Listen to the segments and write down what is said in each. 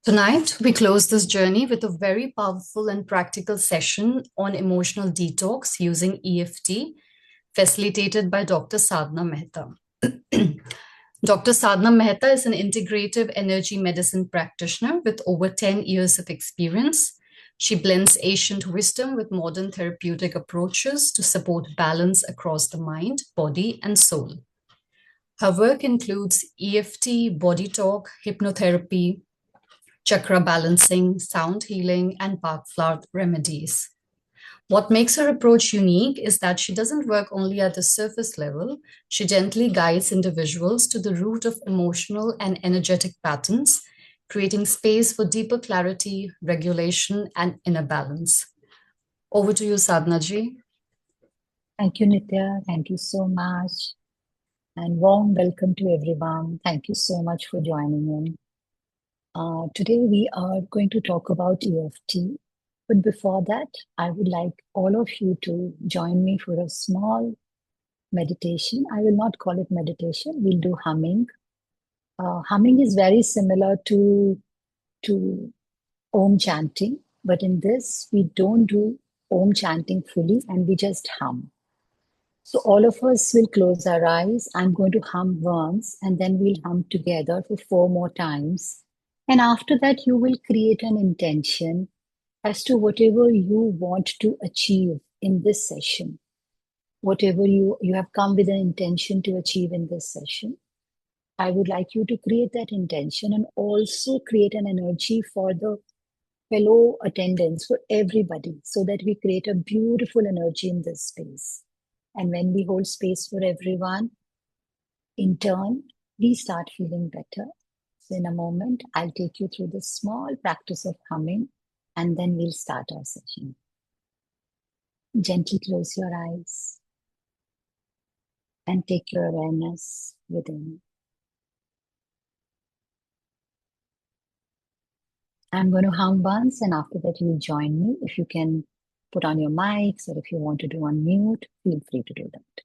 Tonight, we close this journey with a very powerful and practical session on emotional detox using EFT, facilitated by Dr. Sadhna Mehta. Dr. Sadhna Mehta is an integrative energy medicine practitioner with over 10 years of experience. She blends ancient wisdom with modern therapeutic approaches to support balance across the mind, body, and soul. Her work includes EFT, body talk, hypnotherapy, chakra balancing, sound healing, and park flower remedies. What makes her approach unique is that she doesn't work only at the surface level, she gently guides individuals to the root of emotional and energetic patterns, creating space for deeper clarity, regulation, and inner balance. Over to you, Sadhna ji. Thank you, Nitya. Thank you so much. And warm welcome to everyone. Thank you so much for joining in. Today we are going to talk about EFT. But before that, I would like all of you to join me for a small meditation. I will not call it meditation. We'll do humming. Humming is very similar to Om chanting, but in this, we don't do Om chanting fully and we just hum. So all of us will close our eyes. I'm going to hum once and then we'll hum together for 4 more times. And after that, you will create an intention as to whatever you want to achieve in this session. Whatever you have come with an intention to achieve in this session. I would like you to create that intention and also create an energy for the fellow attendants, for everybody, so that we create a beautiful energy in this space. And when we hold space for everyone, in turn, we start feeling better. So in a moment, I'll take you through the small practice of humming, and then we'll start our session. Gently close your eyes and take your awareness within. I'm going to hum once, and after that, you'll join me. If you can put on your mics, or if you want to do on mute, feel free to do that.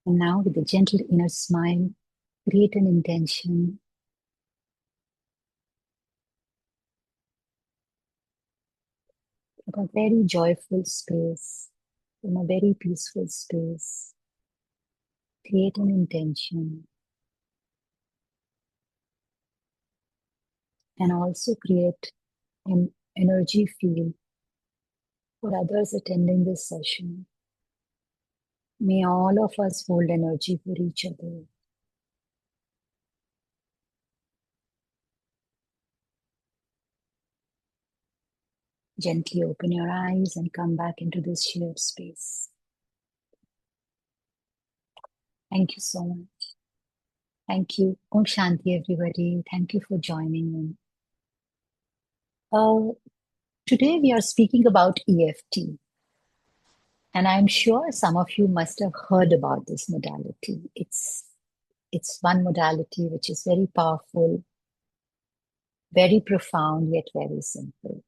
And now, with a gentle inner smile, create an intention of a very joyful space, in a very peaceful space. Create an intention and also create an energy field for others attending this session. May all of us hold energy for each other. Gently open your eyes and come back into this shared space. Thank you so much. Thank you. Om Shanti, everybody. Thank you for joining in. Today we are speaking about EFT. And I'm sure some of you must have heard about this modality. It's one modality which is very powerful, very profound, yet very simple.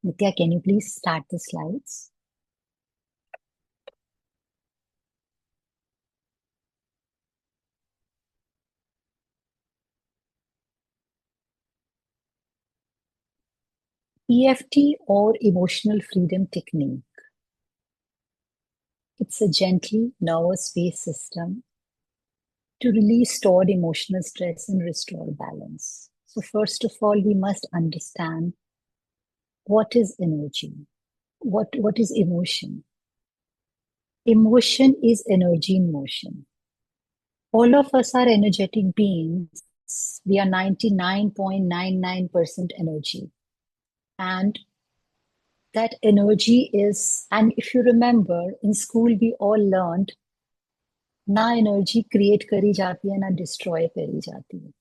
Nitya, can you please start the slides? EFT, or Emotional Freedom Technique. It's a gently nervous-based system to release stored emotional stress and restore balance. So, first of all, we must understand what is energy, what is emotion. Emotion is energy in motion. All of us are energetic beings. We are 99.99% energy. And that energy is, and if you remember, in school we all learned, ना energy create करी जाती है, ना destroy करी जाती है.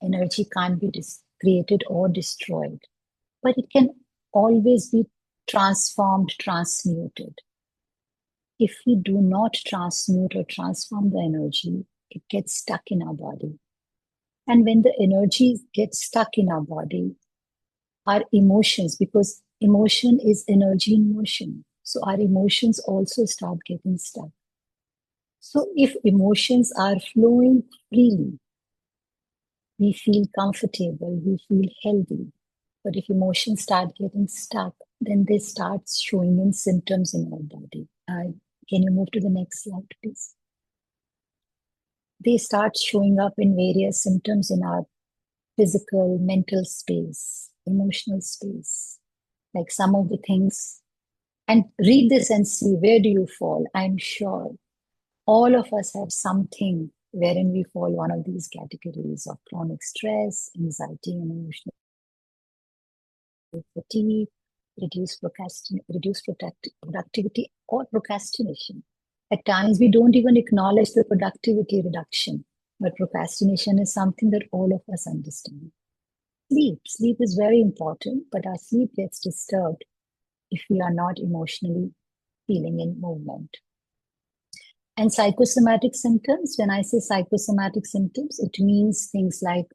Energy can't be created or destroyed, but it can always be transformed, transmuted. If we do not transmute or transform the energy, it gets stuck in our body. And when the energy gets stuck in our body, our emotions, because emotion is energy in motion, so our emotions also start getting stuck. So if emotions are flowing freely, we feel comfortable, we feel healthy. But if emotions start getting stuck, then they start showing in symptoms in our body. Can you move to the next slide, please? They start showing up in various symptoms in our physical, mental space, emotional space. Like some of the things, and read this and see where do you fall. I'm sure all of us have something wherein we fall one of these categories of chronic stress, anxiety, and emotional fatigue, reduced productivity, or procrastination. At times, we don't even acknowledge the productivity reduction, but procrastination is something that all of us understand. Sleep is very important, but our sleep gets disturbed if we are not emotionally feeling in movement. And psychosomatic symptoms, when I say psychosomatic symptoms, it means things like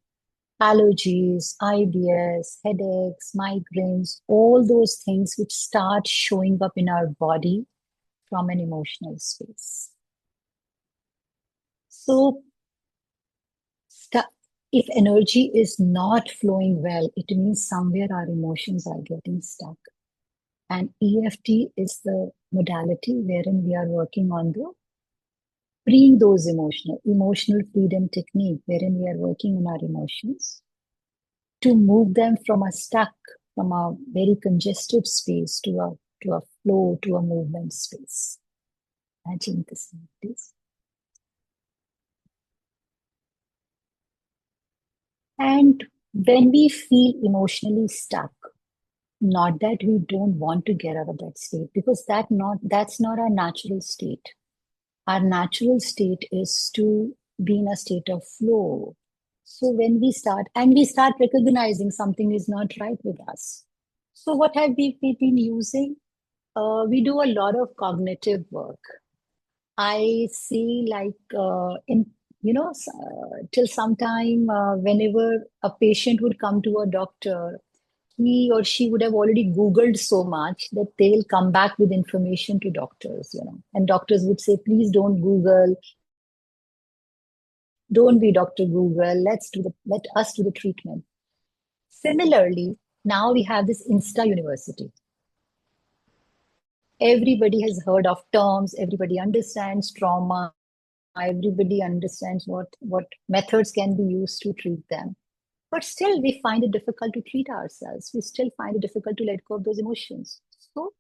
allergies, IBS, headaches, migraines, all those things which start showing up in our body from an emotional space. So, if energy is not flowing well, it means somewhere our emotions are getting stuck. And EFT is the modality wherein we are working on the freeing those emotional freedom technique, wherein we are working on our emotions to move them from a very congested space to a flow, to a movement space. Imagine this, please. And when we feel emotionally stuck, not that we don't want to get out of that state, because that's not our natural state. Our natural state is to be in a state of flow. So when we start recognizing something is not right with us. So what have we been using? We do a lot of cognitive work. I see till sometime whenever a patient would come to a doctor, he or she would have already Googled so much that they'll come back with information to doctors, and doctors would say, please don't Google, don't be Dr. Google, let us do the treatment. Similarly, now we have this Insta University. Everybody has heard of terms, everybody understands trauma, everybody understands what methods can be used to treat them. But still, we find it difficult to treat ourselves. We still find it difficult to let go of those emotions. So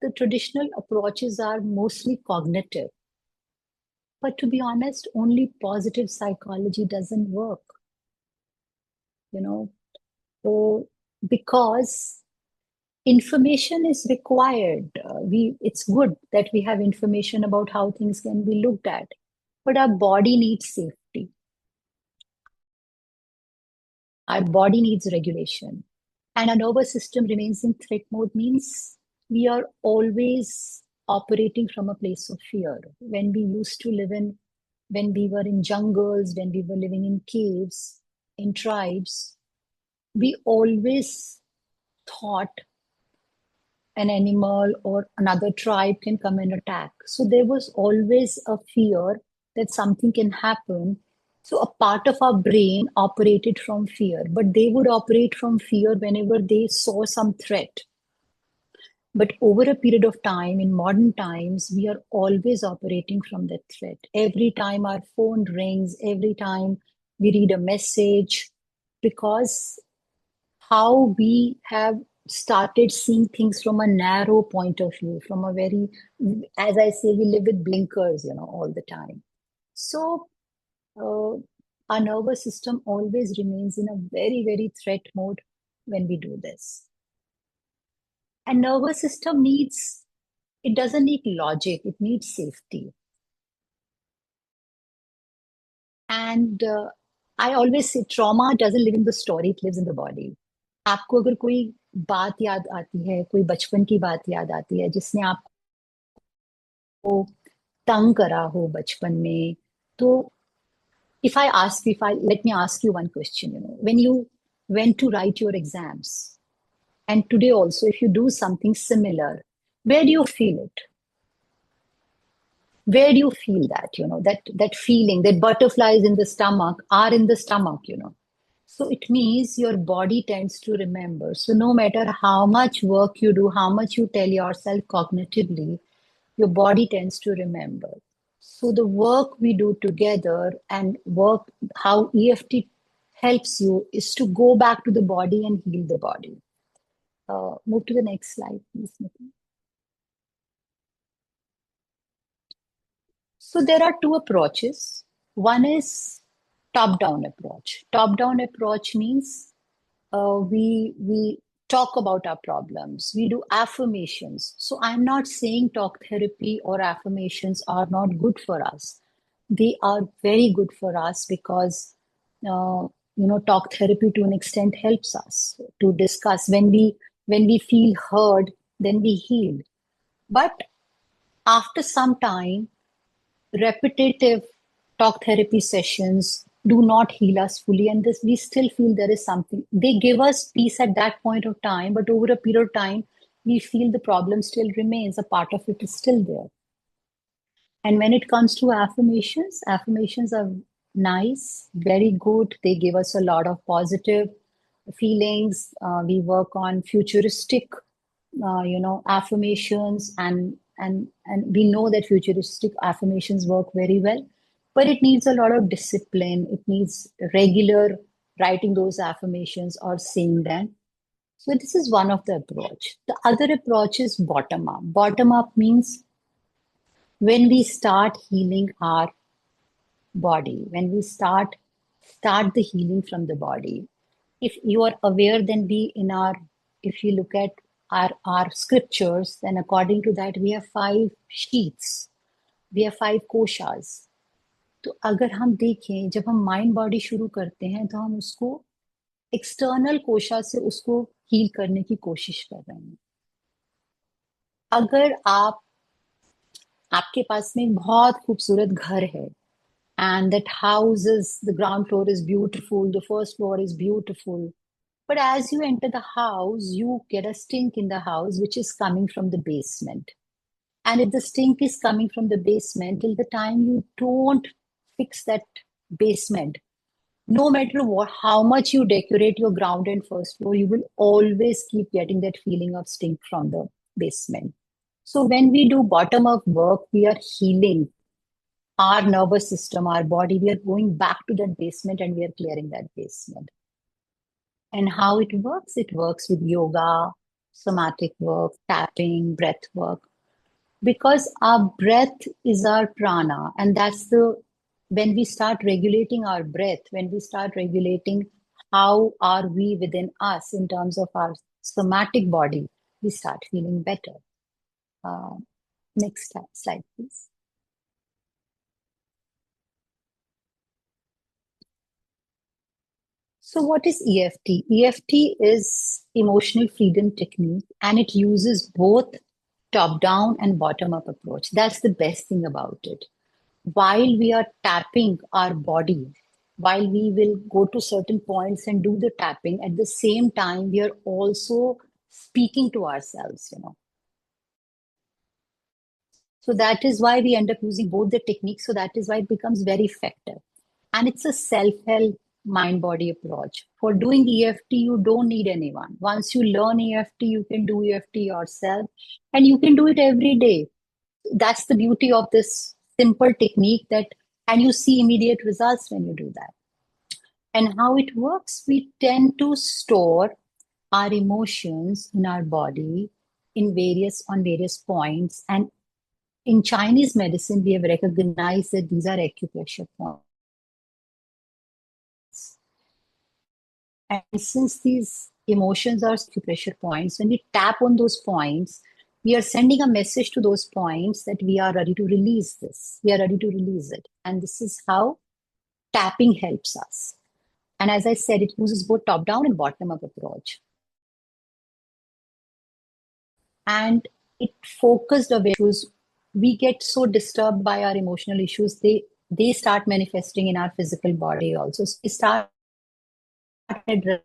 the traditional approaches are mostly cognitive. But to be honest, only positive psychology doesn't work. So because information is required. It's good that we have information about how things can be looked at, but our body needs safety. Our body needs regulation. And our nervous system remains in threat mode means we are always operating from a place of fear. When we were in jungles, when we were living in caves, in tribes, we always thought an animal or another tribe can come and attack. So there was always a fear that something can happen. So a part of our brain operated from fear, but they would operate from fear whenever they saw some threat. But over a period of time, in modern times, we are always operating from that threat. Every time our phone rings, every time we read a message, because how we have started seeing things from a narrow point of view, from a very, as I say, we live with blinkers, all the time. So uh, our nervous system always remains in a very, very threat mode when we do this. And nervous system needs, it doesn't need logic, it needs safety. And I always say trauma doesn't live in the story, it lives in the body. आपको अगर कोई बात याद आती है, कोई बचपन की बात याद आती है जिसने आपको तंग करा हो बचपन में, तो if I let me ask you one question, when you went to write your exams, and today also, if you do something similar, where do you feel it? Where do you feel that, that feeling, that butterflies in the stomach are in the stomach. So it means your body tends to remember. So no matter how much work you do, how much you tell yourself cognitively, your body tends to remember. So the work we do together and work, how EFT helps you is to go back to the body and heal the body. Move to the next slide, please, Nitin. So there are two approaches. One is top-down approach. Top-down approach means we talk about our problems. We do affirmations. So I'm not saying talk therapy or affirmations are not good for us. They are very good for us because talk therapy to an extent helps us to discuss when we feel heard, then we heal. But after some time, repetitive talk therapy sessions do not heal us fully, and this we still feel there is something. They give us peace at that point of time, but over a period of time we feel the problem still remains, a part of it is still there. And when it comes to affirmations are nice, very good. They give us a lot of positive feelings. We work on futuristic, affirmations, and we know that futuristic affirmations work very well. But it needs a lot of discipline. It needs regular writing those affirmations or saying them. So this is one of the approach. The other approach is bottom up. Bottom up means when we start healing our body, when we start the healing from the body. If you are aware, then we in our, if you look at our scriptures, then according to that we have 5 sheets, we have 5 koshas. तो अगर हम देखें, जब हम mind body शुरू करते हैं तो हम उसको एक्सटर्नल कोशा से उसको हील करने की कोशिश कर रहे हैं. अगर आपके पास में एक बहुत खूबसूरत घर है, and that house is, the ground floor is beautiful, the first floor is beautiful, but as you enter the house you get a stink in the house which is coming from the basement. And if the stink is coming from the basement, till the time you don't fix that basement, no matter what, how much you decorate your ground and first floor, you will always keep getting that feeling of stink from the basement. So when we do bottom up work, we are healing our nervous system, our body. We are going back to that basement and we are clearing that basement. And how it works? It works with yoga, somatic work, tapping, breath work. Because our breath is our prana, and that's the, when we start regulating our breath, when we start regulating how are we within us in terms of our somatic body, we start feeling better. Uh, next slide, please. So what is EFT? EFT is emotional freedom technique, and it uses both top down and bottom up approach. That's the best thing about it. While we are tapping our body, while we will go to certain points and do the tapping, at the same time, we are also speaking to ourselves. So that is why we end up using both the techniques. So that is why it becomes very effective. And it's a self-help mind-body approach. For doing EFT, you don't need anyone. Once you learn EFT, you can do EFT yourself, and you can do it every day. That's the beauty of this simple technique, and you see immediate results when you do that. And how it works, we tend to store our emotions in our body on various points. And in Chinese medicine, we have recognized that these are acupressure points. And since these emotions are acupressure points, when we tap on those points, we are sending a message to those points that we are ready to release this. We are ready to release it. And this is how tapping helps us. And as I said, it uses both top-down and bottom-up approach. And it focused away issues. We get so disturbed by our emotional issues, they start manifesting in our physical body also. So we start addressing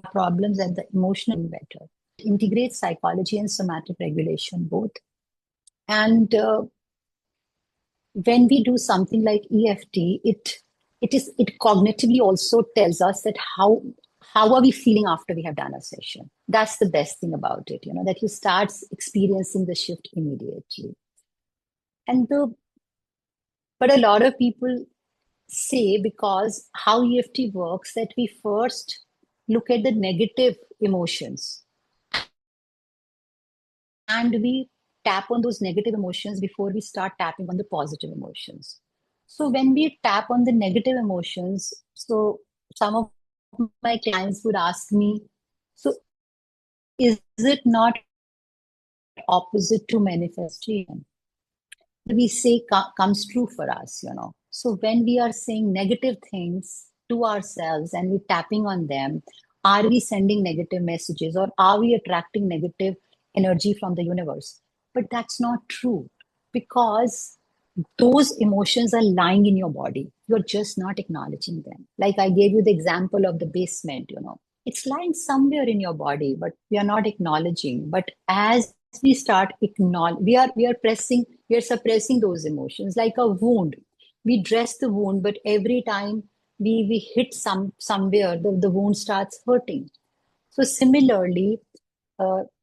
problems at the emotional better. It integrates psychology and somatic regulation both. And when we do something like EFT, it cognitively also tells us that how are we feeling after we have done a session. That's the best thing about it, that you start experiencing the shift immediately. But a lot of people say, because how EFT works, that we first look at the negative emotions and we tap on those negative emotions before we start tapping on the positive emotions. So when we tap on the negative emotions, so some of my clients would ask me, so is it not opposite to manifestation? We say comes true for us. So when we are saying negative things to ourselves and we're tapping on them, are we sending negative messages or are we attracting negative energy from the universe? But that's not true, because those emotions are lying in your body. You're just not acknowledging them. Like I gave you the example of the basement. It's lying somewhere in your body, but we are not acknowledging. But as we start we are suppressing those emotions like a wound. We dress the wound, but every time we hit somewhere, the wound starts hurting. So similarly,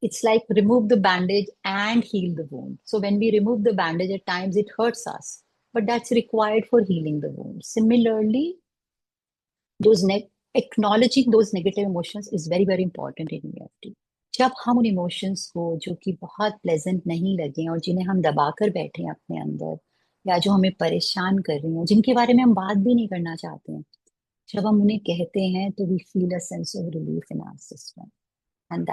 it's like remove the bandage and heal the wound. So when we remove the bandage, at times it hurts us, but that's required for healing the wound. Similarly, acknowledging those negative emotions is very, very important in EFT. जब हम उन emotions को, जो कि बहुत pleasant नहीं लगे और जिन्हें हम दबाकर बैठे हैं अपने अंदर, या जो हमें परेशान कर रही हैं, जिनके बारे में हम बात भी नहीं करना चाहते हैं, जब हम उन्हें कहते हैं तो we feel a sense of relief in our system. And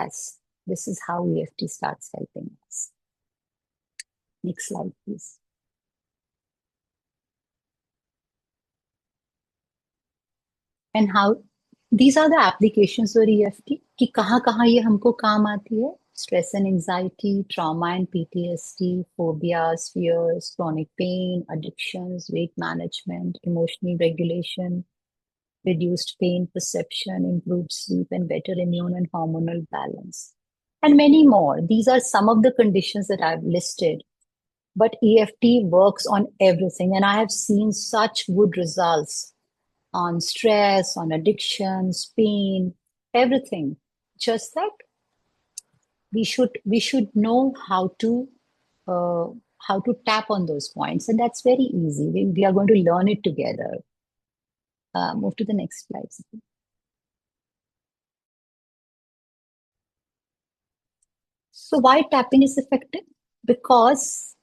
this is how EFT starts helping us. Next slide, please. And how these are the applications for EFT, कि कहाँ ये हमको काम आती है. Stress and anxiety, trauma and PTSD, phobias, fears, chronic pain, addictions, weight management, emotional regulation, reduced pain perception, improved sleep, and better immune and hormonal balance, and many more. These are some of the conditions that I've listed. But EFT works on everything, and I have seen such good results on stress, on addictions, pain, everything. Just that we should know uh, how to tap on those points, and that's very easy. We are going to learn it together. Move to the next slide. So why tapping is effective? Because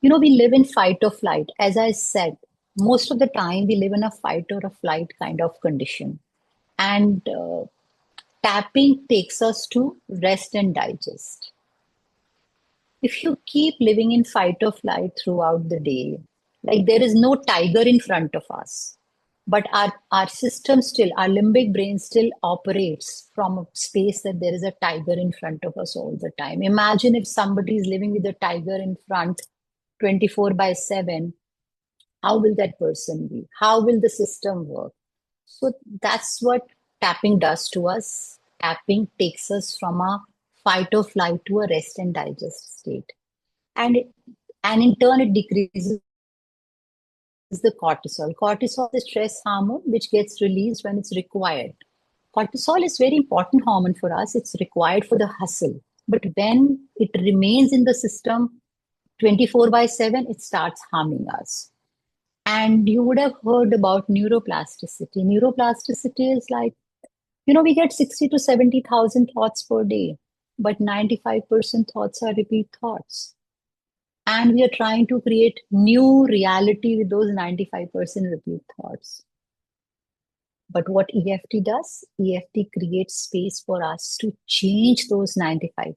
we live in fight or flight. As I said, most of the time we live in a fight or a flight kind of condition. And tapping takes us to rest and digest. If you keep living in fight or flight throughout the day, like there is no tiger in front of us, but our system still, our limbic brain still operates from a space that there is a tiger in front of us all the time. Imagine if somebody is living with a tiger in front 24/7, how will that person be? How will the system work? So that's what tapping does to us. Tapping takes us from a fight or flight to a rest and digest state. And in turn, it decreases the cortisol. Cortisol is the stress hormone which gets released when it's required. Cortisol is very important hormone for us. It's required for the hustle. But when it remains in the system 24 by 7, it starts harming us. And you would have heard about neuroplasticity. Neuroplasticity is like, we get 60 to 70,000 thoughts per day, but 95% thoughts are repeat thoughts. And we are trying to create new reality with those 95% repeat thoughts. But what EFT does, EFT creates space for us to change those 95%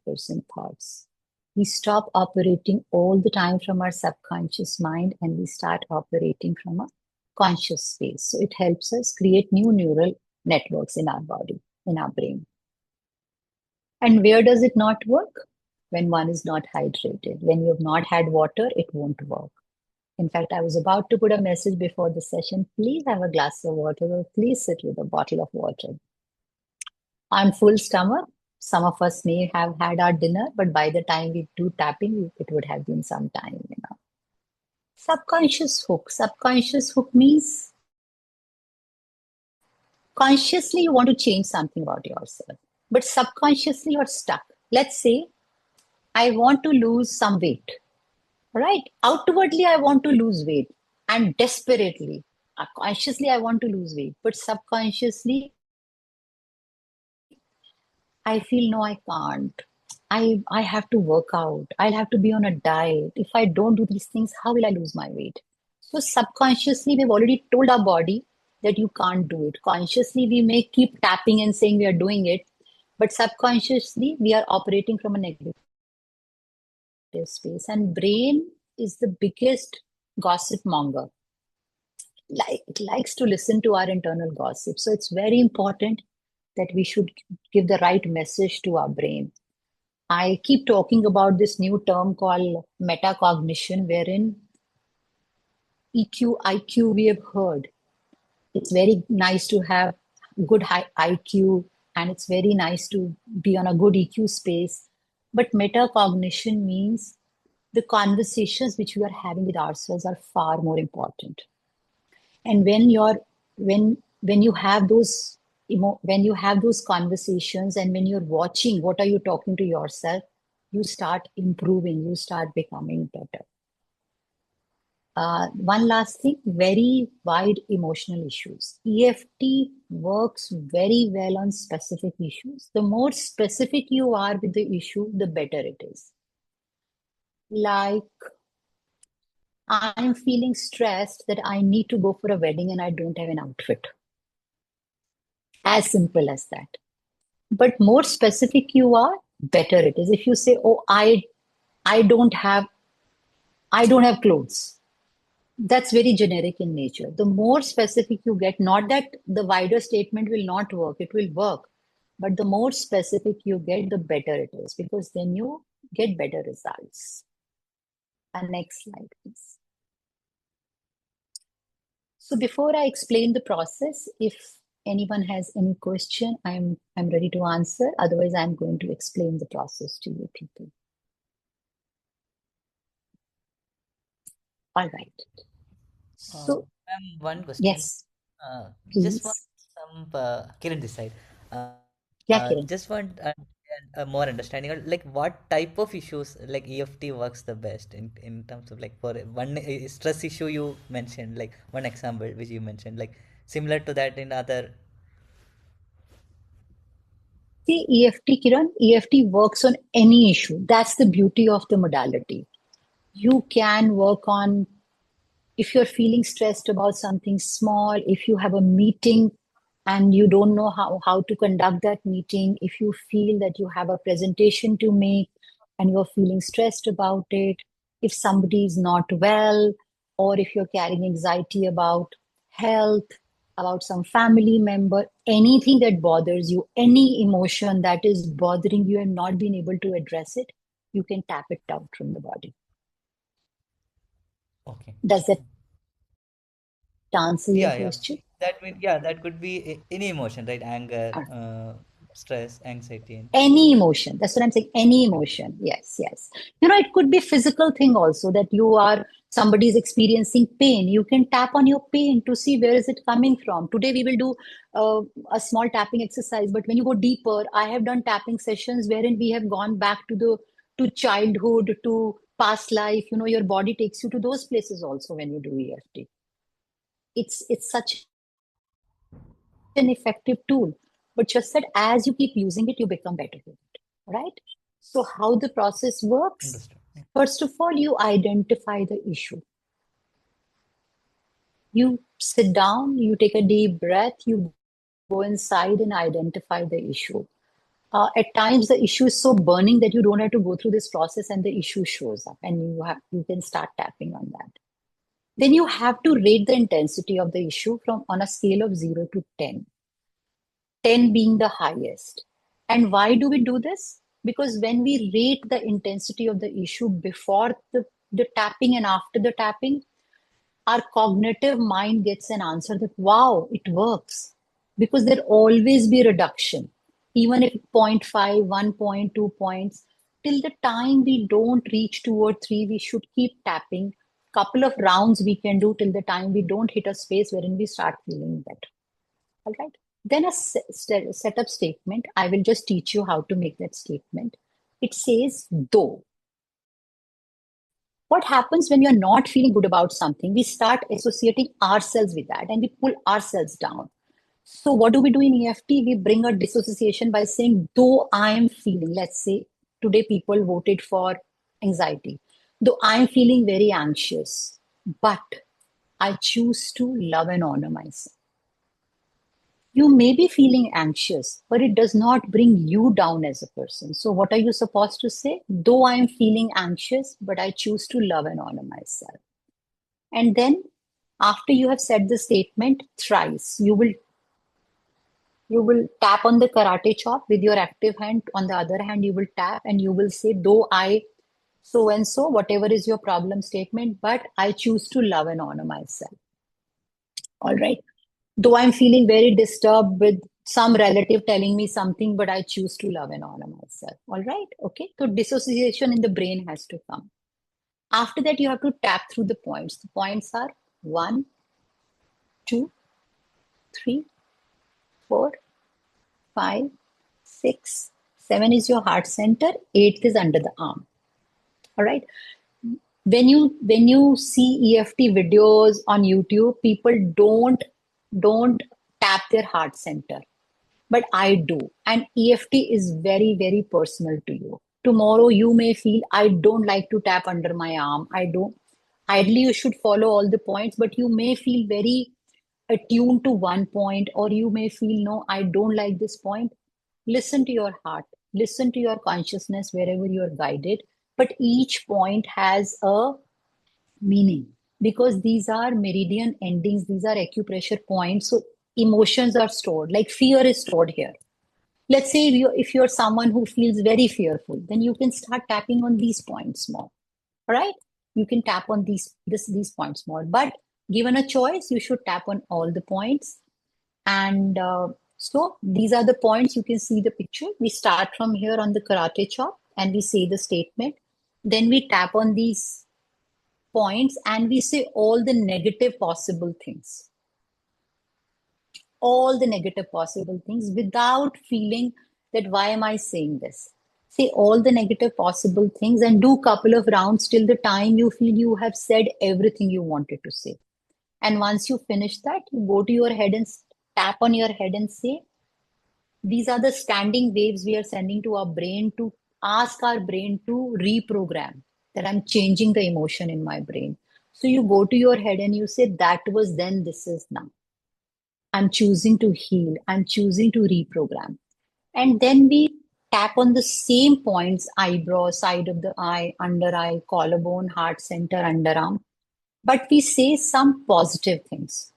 thoughts. We stop operating all the time from our subconscious mind and we start operating from a conscious space. So it helps us create new neural networks in our body, in our brain. And where does it not work? When one is not hydrated. When you have not had water, it won't work. In fact, I was about to put a message before the session. Please have a glass of water or please sit with a bottle of water. On full stomach, some of us may have had our dinner, but by the time we do tapping, it would have been some time. Subconscious hook. Subconscious hook means consciously you want to change something about yourself, but subconsciously you're stuck. Let's say I want to lose some weight, right? Outwardly, I want to lose weight and desperately, consciously, I want to lose weight, but subconsciously, I feel no, I can't. I have to work out. I'll have to be on a diet. If I don't do these things, how will I lose my weight? So subconsciously, we've already told our body that you can't do it. Consciously, we may keep tapping and saying we are doing it, but subconsciously, we are operating from a negative space. And brain is the biggest gossip monger. It likes to listen to our internal gossip. So it's very important that we should give the right message to our brain. I keep talking about this new term called metacognition, wherein EQ, IQ, we have heard. It's very nice to have good high IQ and it's very nice to be on a good EQ space. But metacognition means the conversations which we are having with ourselves are far more important. And when you have those when you have those conversations and when you're watching what are you talking to yourself, you start improving, you start becoming better. One last thing, very wide emotional issues. EFT works very well on specific issues. The more specific you are with the issue, the better it is. Like, I'm feeling stressed that I need to go for a wedding and I don't have an outfit. As simple as that. But more specific you are, better it is. If you say, "Oh, I don't have clothes," that's very generic in nature. The more specific you get, not that the wider statement will not work, it will work. But the more specific you get, the better it is because then you get better results. And next slide, please. So before I explain the process, if anyone has any question, I'm ready to answer. Otherwise, I'm going to explain the process to you people. All right. So One question. yes, Just want please. some Kiran this side. Yeah, Just Kiran. want a more understanding of like what type of issues like EFT works the best in terms of like for one stress issue you mentioned like one example which you mentioned like similar to that in other. See, EFT, Kiran, EFT works on any issue. That's the beauty of the modality. You can work on if you're feeling stressed about something small, if you have a meeting and you don't know how to conduct that meeting, if you feel that you have a presentation to make and you're feeling stressed about it, if somebody is not well, or if you're carrying anxiety about health, about some family member, anything that bothers you, any emotion that is bothering you and not being able to address it, you can tap it out from the body. Okay. Does that answer your question? Yeah, yeah. That mean yeah, that could be any emotion, right? Anger, stress, anxiety. And Any emotion. That's what I'm saying. Any emotion. Yes, yes. It could be physical thing also that you are Somebody is experiencing pain, you can tap on your pain to see where is it coming from. Today we will do a small tapping exercise, but when you go deeper, I have done tapping sessions wherein we have gone back to childhood, to past life. Your body takes you to those places also when you do EFT. It's such an effective tool. But just that as you keep using it, you become better with it. Right? So how the process works? First of Understood. all, Yeah. you identify the issue. You sit down, you take a deep breath, you go inside and identify the issue. At times, the issue is so burning that you don't have to go through this process and the issue shows up, and you can start tapping on that. Then you have to rate the intensity of the issue from on a scale of 0 to 10, 10 being the highest. And why do we do this? Because when we rate the intensity of the issue before the tapping and after the tapping, our cognitive mind gets an answer that, wow, it works. Because there'll always be reduction, even if 0.5, 1.2 points. Till the time we don't reach 2 or 3, we should keep tapping. Couple of rounds we can do till the time we don't hit a space wherein we start feeling better. All right. Then a setup statement. I will just teach you how to make that statement. It says, though. What happens when you're not feeling good about something? We start associating ourselves with that and we pull ourselves down. So, what do we do in EFT? We bring a dissociation by saying, though I am feeling, let's say today people voted for anxiety, though I am feeling very anxious, but I choose to love and honor myself. You may be feeling anxious, but it does not bring you down as a person. So, what are you supposed to say? Though I am feeling anxious, but I choose to love and honor myself. And then, after you have said the statement thrice, you will tap on the karate chop with your active hand. On the other hand, you will tap and you will say, though I so and so, whatever is your problem statement, but I choose to love and honor myself. All right. Though I'm feeling very disturbed with some relative telling me something, but I choose to love and honor myself. All right. Okay. So dissociation in the brain has to come. After that, you have to tap through the points. The points are 1, 2, 3, 4, 5, 6, 7 is your heart center, 8th is under the arm. All right. When you see EFT videos on YouTube, people don't tap their heart center. But I do. And EFT is very, very personal to you. Tomorrow you may feel, I don't like to tap under my arm. I don't. Ideally, you should follow all the points, but you may feel very attuned to one point, or you may feel, no, I don't like this point. Listen to your heart, listen to your consciousness wherever you are guided. But each point has a meaning because these are meridian endings, these are acupressure points. So emotions are stored, like fear is stored here. Let's say if you're someone who feels very fearful, then you can start tapping on these points more. All right? You can tap on these points more. But given a choice, you should tap on all the points. And so these are the points. You can see the picture. We start from here on the karate chop and we say the statement. Then we tap on these points and we say all the negative possible things. All the negative possible things without feeling that why am I saying this? Say all the negative possible things and do couple of rounds till the time you feel you have said everything you wanted to say. And once you finish that, you go to your head and tap on your head and say, these are the standing waves we are sending to our brain to ask our brain to reprogram that I'm changing the emotion in my brain. So you go to your head and you say, that was then, this is now. I'm choosing to heal. I'm choosing to reprogram. And then we tap on the same points, eyebrow, side of the eye, under eye, collarbone, heart center, underarm. But we say some positive things.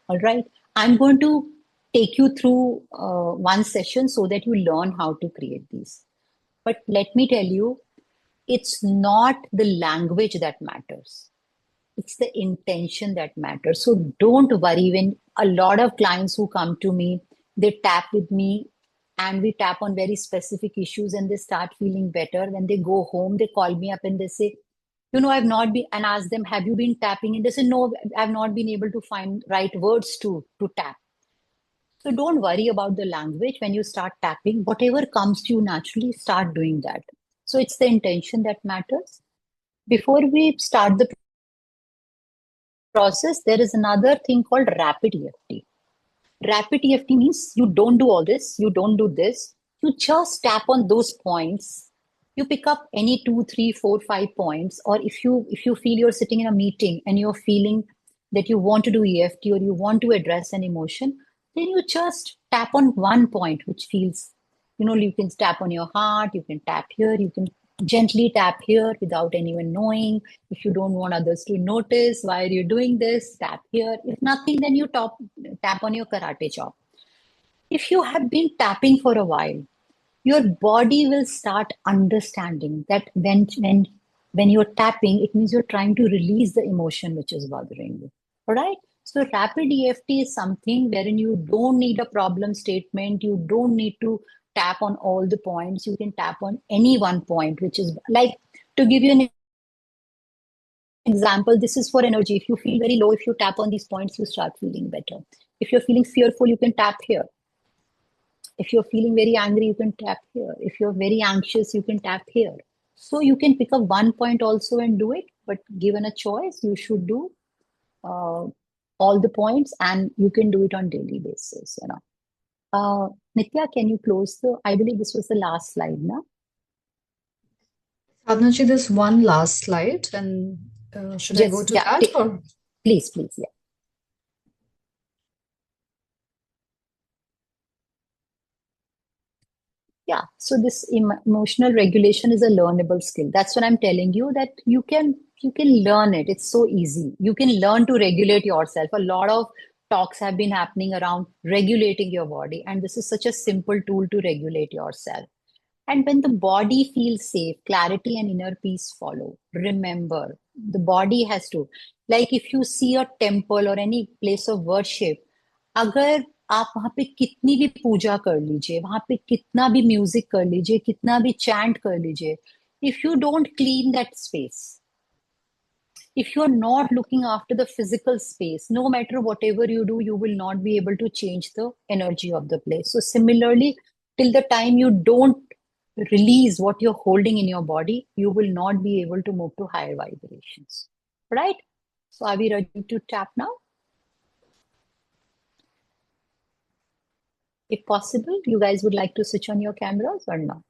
All right. I'm going to take you through one session so that you learn how to create these. But let me tell you, it's not the language that matters. It's the intention that matters. So don't worry when a lot of clients who come to me, they tap with me and we tap on very specific issues and they start feeling better. When they go home, they call me up and they say, I've not been, and ask them, have you been tapping? And they say, no, I've not been able to find right words to tap. So don't worry about the language. When you start tapping, whatever comes to you naturally, start doing that. So it's the intention that matters. Before we start the process, there is another thing called rapid EFT. Rapid EFT means you don't do all this, you don't do this, you just tap on those points. You pick up any 2, 3, 4, 5 points, or if you feel you're sitting in a meeting and you're feeling that you want to do EFT or you want to address an emotion, then you just tap on one point which feels, you can tap on your heart, you can tap here, you can gently tap here without anyone knowing. If you don't want others to notice why are you doing this, tap here. If nothing, then you tap on your karate chop. If you have been tapping for a while, your body will start understanding that when you're tapping, it means you're trying to release the emotion which is bothering you. All right. So rapid EFT is something wherein you don't need a problem statement. You don't need to tap on all the points. You can tap on any one point, which is like, to give you an example, this is for energy. If you feel very low, if you tap on these points, you start feeling better. If you're feeling fearful, you can tap here. If you're feeling very angry, you can tap here. If you're very anxious, you can tap here. So you can pick up one point also and do it, but given a choice, you should do uh, all the points, and you can do it on daily basis. Nitya, can you close I believe this was the last slide, now. Sadhnaji, there's one last slide, and should I go Just, to yeah, that or? please, yeah. Yeah, so this emotional regulation is a learnable skill. That's what I'm telling you, that you can learn it. It's so easy. You can learn to regulate yourself. A lot of talks have been happening around regulating your body, and this is such a simple tool to regulate yourself. And when the body feels safe, clarity and inner peace follow. Remember, the body has to, like if you see a temple or any place of worship, अगर आप वहां पे कितनी भी पूजा कर लीजिए, वहां पे कितना भी म्यूजिक कर लीजिए, कितना भी चैंट कर लीजिए, if you don't clean that space, if you're not looking after the physical space, no matter whatever you do, you will not be able to change the energy of the place. So similarly, till the time you don't release what you're holding in your body, you will not be able to move to higher vibrations. Right? So are we ready to tap now? If possible, you guys would like to switch on your cameras or not?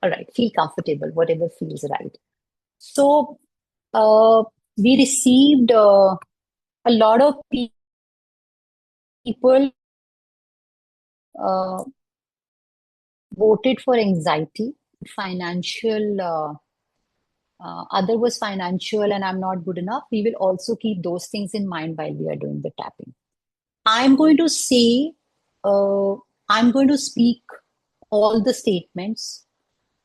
All right, feel comfortable, whatever feels right. So we received a lot of people uh, voted for anxiety, financial, other was financial, and I'm not good enough. We will also keep those things in mind while we are doing the tapping. I'm going to say, I'm going to speak all the statements.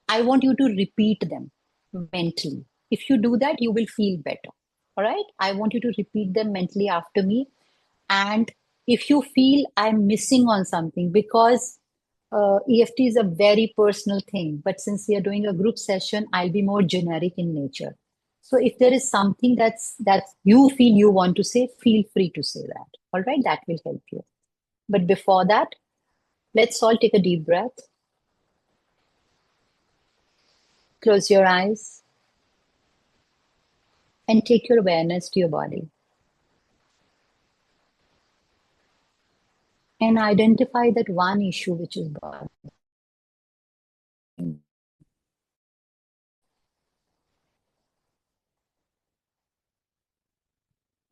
I want you to repeat them mentally. If you do that, you will feel better. All right? I want you to repeat them mentally after me. And if you feel I'm missing on something, because EFT is a very personal thing, but since we are doing a group session, I'll be more generic in nature. So if there is something that you feel you want to say, feel free to say that. All right, that will help you. But before that, let's all take a deep breath. Close your eyes and take your awareness to your body. And identify that one issue which is bothering.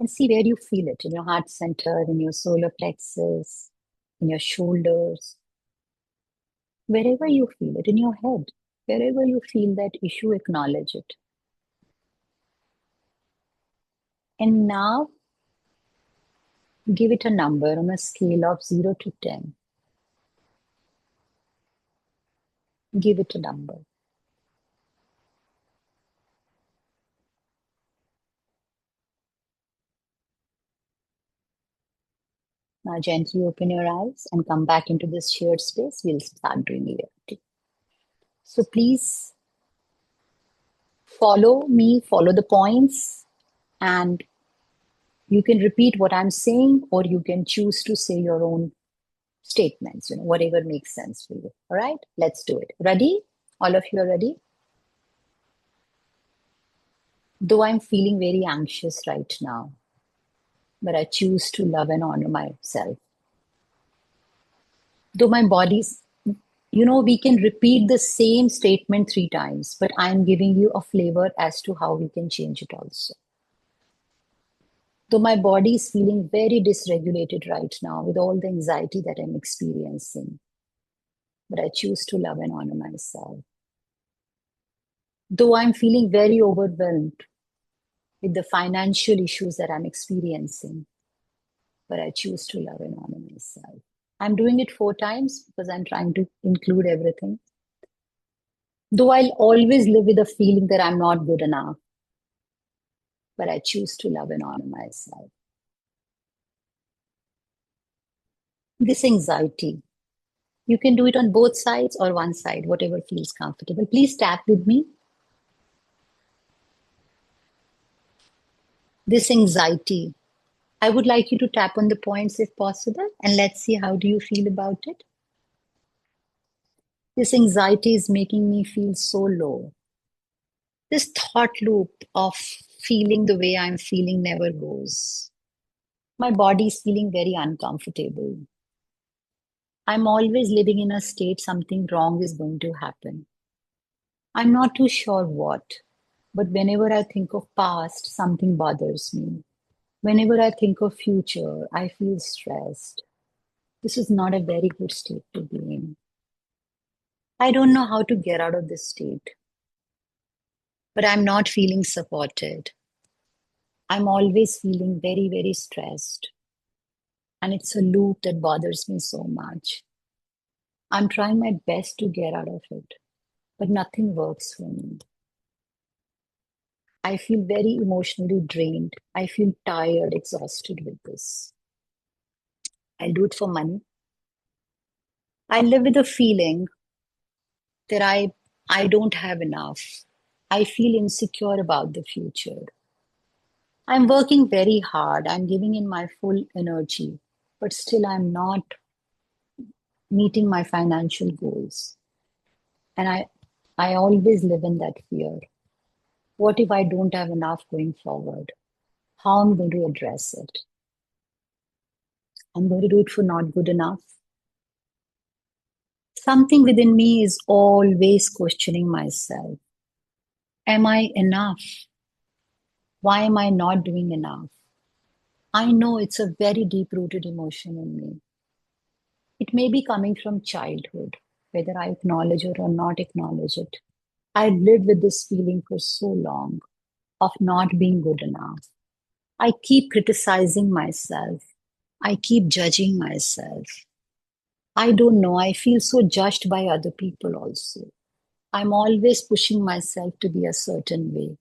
And see where you feel it, in your heart center, in your solar plexus, in your shoulders, wherever you feel it, in your head, wherever you feel that issue, acknowledge it. And now give it a number on a scale of 0 to 10. Give it a number. Now gently open your eyes and come back into this shared space. We'll start doing EFT. So please Follow me, follow the points, and you can repeat what I'm saying, or you can choose to say your own statements, whatever makes sense for you. All right, let's do it. Ready? All of you are ready? Though I'm feeling very anxious right now, but I choose to love and honor myself. Though my body's, we can repeat the same statement 3 times, but I'm giving you a flavor as to how we can change it also. Though my body is feeling very dysregulated right now with all the anxiety that I'm experiencing, but I choose to love and honor myself. Though I'm feeling very overwhelmed with the financial issues that I'm experiencing, but I choose to love and honor myself. I'm doing it 4 times because I'm trying to include everything. Though I'll always live with a feeling that I'm not good enough, but I choose to love and honor myself. This anxiety, you can do it on both sides or one side, whatever feels comfortable. Please tap with me. This anxiety, I would like you to tap on the points if possible, and let's see how do you feel about it. This anxiety is making me feel so low. This thought loop of feeling the way I'm feeling never goes. My body is feeling very uncomfortable. I'm always living in a state something wrong is going to happen. I'm not too sure what, but whenever I think of past, something bothers me. Whenever I think of future, I feel stressed. This is not a very good state to be in. I don't know how to get out of this state, but I'm not feeling supported. I'm always feeling very, very stressed. And it's a loop that bothers me so much. I'm trying my best to get out of it, but nothing works for me. I feel very emotionally drained. I feel tired, exhausted with this. I'll do it for money. I live with a feeling that I don't have enough. I feel insecure about the future. I'm working very hard. I'm giving in my full energy, but still I'm not meeting my financial goals. And I always live in that fear. What if I don't have enough going forward? How am I going to address it? I'm going to do it for not good enough. Something within me is always questioning myself. Am I enough? Why am I not doing enough? I know it's a very deep rooted emotion in me. It may be coming from childhood, whether I acknowledge it or not acknowledge it. I've lived with this feeling for so long of not being good enough. I keep criticizing myself. I keep judging myself. I don't know. I feel so judged by other people also. I'm always pushing myself to be a certain way,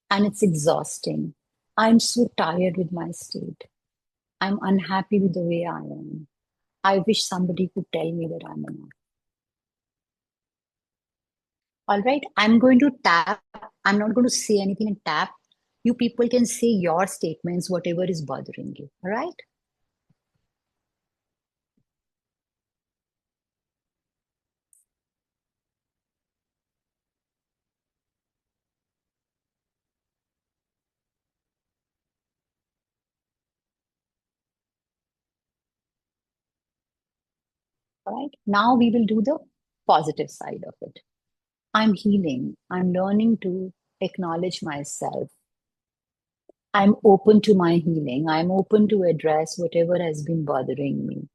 and it's exhausting. I'm so tired with my state. I'm unhappy with the way I am. I wish somebody could tell me that I'm enough. All right, I'm going to tap. I'm not going to say anything and tap. You people can say your statements, whatever is bothering you. All right? All right. Now we will do the positive side of it. I'm healing. I'm learning to acknowledge myself. I'm open to my healing. I'm open to address whatever has been bothering me.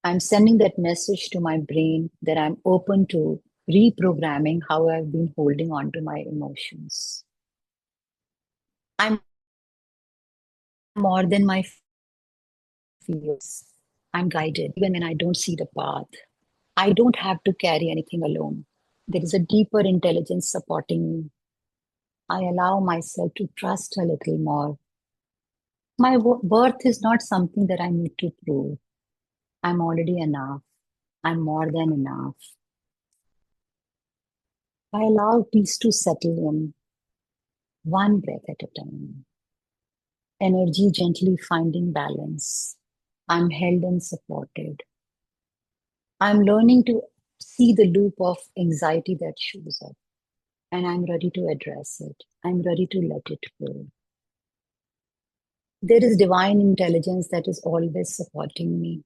I'm sending that message to my brain that I'm open to reprogramming how I've been holding on to my emotions. I'm more than my fears. I'm guided even when I don't see the path. I don't have to carry anything alone. There is a deeper intelligence supporting me. I allow myself to trust a little more. My worth is not something that I need to prove. I'm already enough. I'm more than enough. I allow peace to settle in, one breath at a time. Energy gently finding balance. I'm held and supported. I'm learning to see the loop of anxiety that shows up, and I'm ready to address it. I'm ready to let it go. There is divine intelligence that is always supporting me.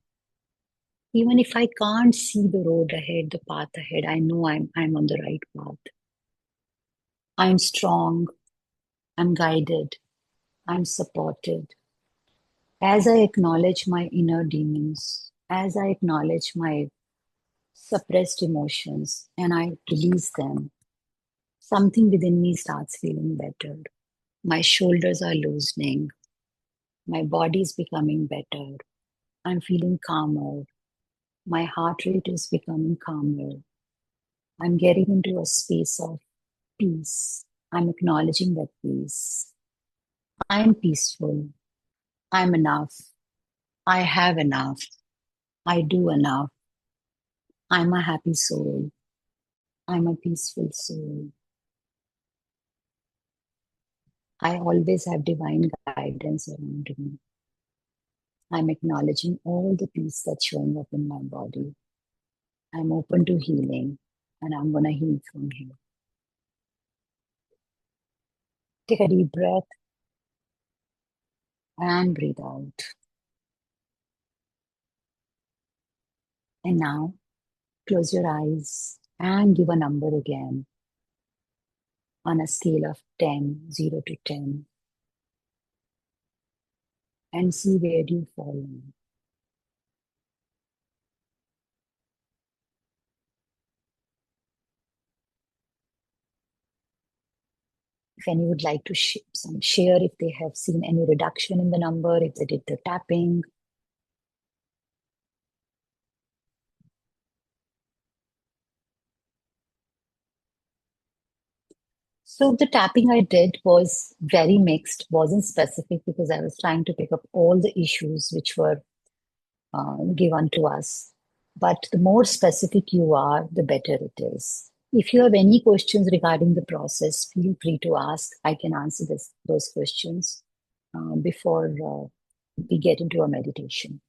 Even if I can't see the road ahead, the path ahead, I know I'm on the right path. I'm strong, I'm guided, I'm supported. As I acknowledge my inner demons, as I acknowledge my suppressed emotions and I release them, something within me starts feeling better. My shoulders are loosening, my body is becoming better. I'm feeling calmer. My heart rate is becoming calmer. I'm getting into a space of peace. I'm acknowledging that peace. I'm peaceful. I'm enough. I have enough. I do enough. I'm a happy soul. I'm a peaceful soul. I always have divine guidance around me. I'm acknowledging all the peace that's showing up in my body. I'm open to healing and I'm going to heal from here. Take a deep breath and breathe out. And now close your eyes and give a number again on a scale of 10, 0 to 10, and see where you fall in. If any would like to share if they have seen any reduction in the number, if they did the tapping. So the tapping I did was very mixed, wasn't specific because I was trying to pick up all the issues which were given to us. But the more specific you are, the better it is. If you have any questions regarding the process, feel free to ask. I can answer those questions before we get into a meditation.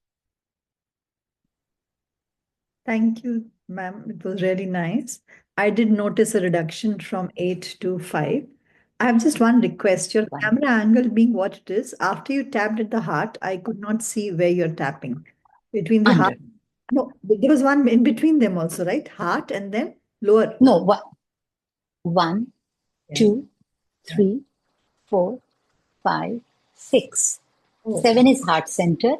Thank you, ma'am. It was really nice. I did notice a reduction from 8 to 5. I have just one request. Your camera angle being what it is, after you tapped at the heart, I could not see where you're tapping. Between the heart. No, there was one in between them also, right? Heart and then lower. No, one, two, three, 4, 5, 6. 7 is heart center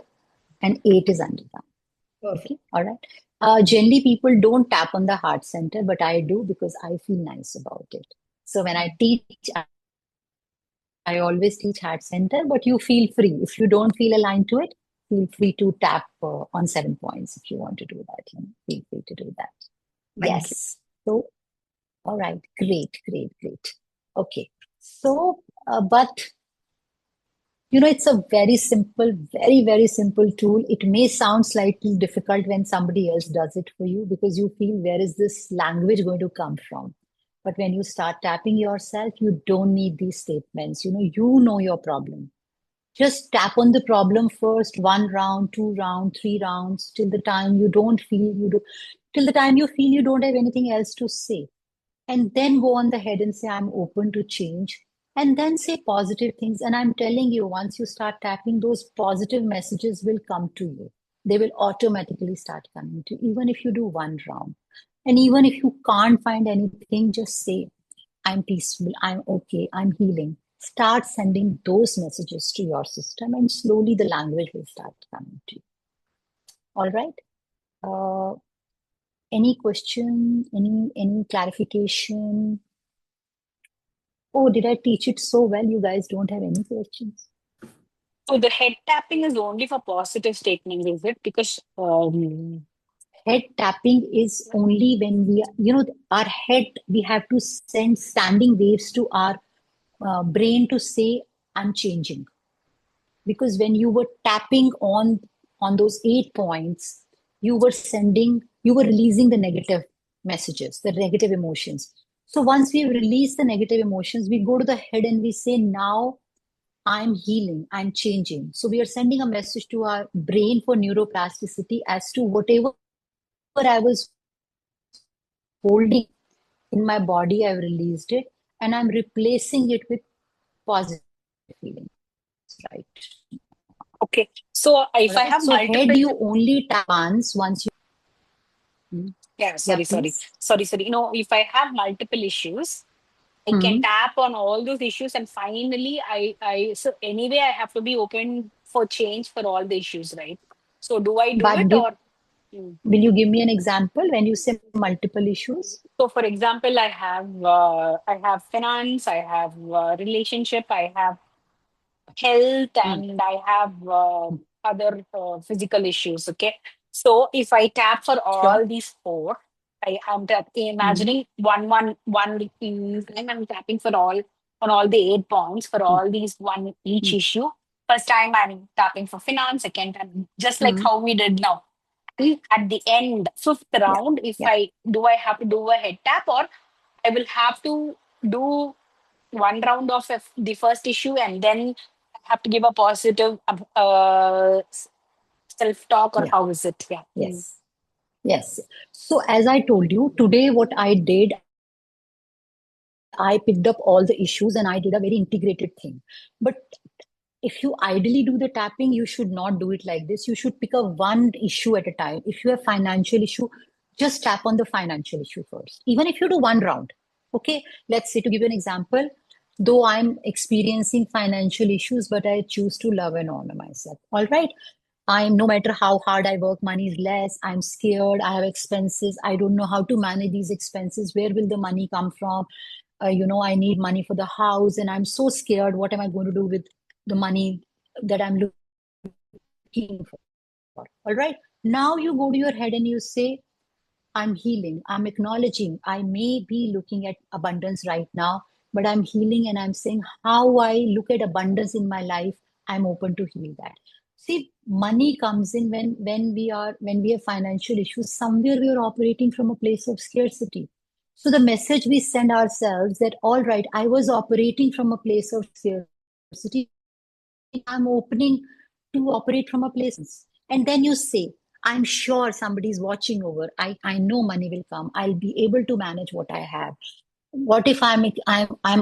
and 8 is underarm. Okay, all right. Generally, people don't tap on the heart center, but I do because I feel nice about it. So when I teach, I always teach heart center, but you feel free. If you don't feel aligned to it, feel free to tap on 7 points if you want to do that. Feel free to do that. Yes. So, all right. Great. Okay. So, but it's a very simple, very simple tool. It may sound slightly difficult when somebody else does it for you because you feel where is this language going to come from? But when you start tapping yourself, you don't need these statements. You know your problem. Just tap on the problem first, 1 round, 2 round, 3 rounds, till the time you don't feel till the time you feel you don't have anything else to say. And then go on the head and say, I'm open to change. And then say positive things. And I'm telling you, once you start tapping, those positive messages will come to you. They will automatically start coming to you, even if you do 1 round. And even if you can't find anything, just say, I'm peaceful, I'm okay, I'm healing. Start sending those messages to your system, and slowly the language will start coming to you. All right. Any question? Any clarification? Oh, did I teach it so well? You guys don't have any questions? So the head tapping is only for positive statements, is it? Because head tapping is only when our head, we have to send standing waves to our brain to say, I'm changing. Because when you were tapping on those 8 points, you were releasing the negative messages, the negative emotions. So once we release the negative emotions, we go to the head and we say, now I'm healing, I'm changing. So we are sending a message to our brain for neuroplasticity as to whatever I was holding in my body, I've released it and I'm replacing it with positive feelings, right? Okay. So if I Alright. have So head multiple, you only tap once you. yeah, Yeah, sorry. please. Sorry. If I have multiple issues, I can Hmm. tap on all those issues, and finally, so anyway, I have to be open for change for all the issues, right? So do I do But it or? Hmm. will you give me an example when you say multiple issues? So, for example, I have finance, I have relationship, I have health, Hmm. and I have other physical issues. Okay, so if I tap for Sure. all these four, Hmm. imagining I'm tapping for all on all the 8 points for Hmm. all these one each Hmm. issue. First time I'm tapping for finance, second time just like Hmm. how we did now. At the end, fifth Yeah. round, if Yeah. I have to do a head tap, or I will have to do one round of the first issue, and then I have to give a positive self talk, or Yeah. how is it? Yeah. Mm. Yes. Yes. So as I told you, today what I did, I picked up all the issues and I did a very integrated thing. But if you ideally do the tapping, you should not do it like this. You should pick up one issue at a time. If you have financial issue, just tap on the financial issue first. Even if you do one round. Okay. Let's say, to give you an example, though I'm experiencing financial issues, but I choose to love and honor myself. All right. No matter how hard I work, money is less. I'm scared. I have expenses. I don't know how to manage these expenses. Where will the money come from? I need money for the house and I'm so scared. What am I going to do with the money that I'm looking for? All right. Now you go to your head and you say, I'm healing. I'm acknowledging. I may be looking at abundance right now, but I'm healing and I'm saying how I look at abundance in my life. I'm open to heal that. See, money comes in when we have financial issues. Somewhere we are operating from a place of scarcity. So the message we send ourselves that, all right, I was operating from a place of scarcity. Now I'm opening to operate from a place of abundance. And then you say, I'm sure somebody's watching over. I know money will come. I'll be able to manage what I have. What if I'm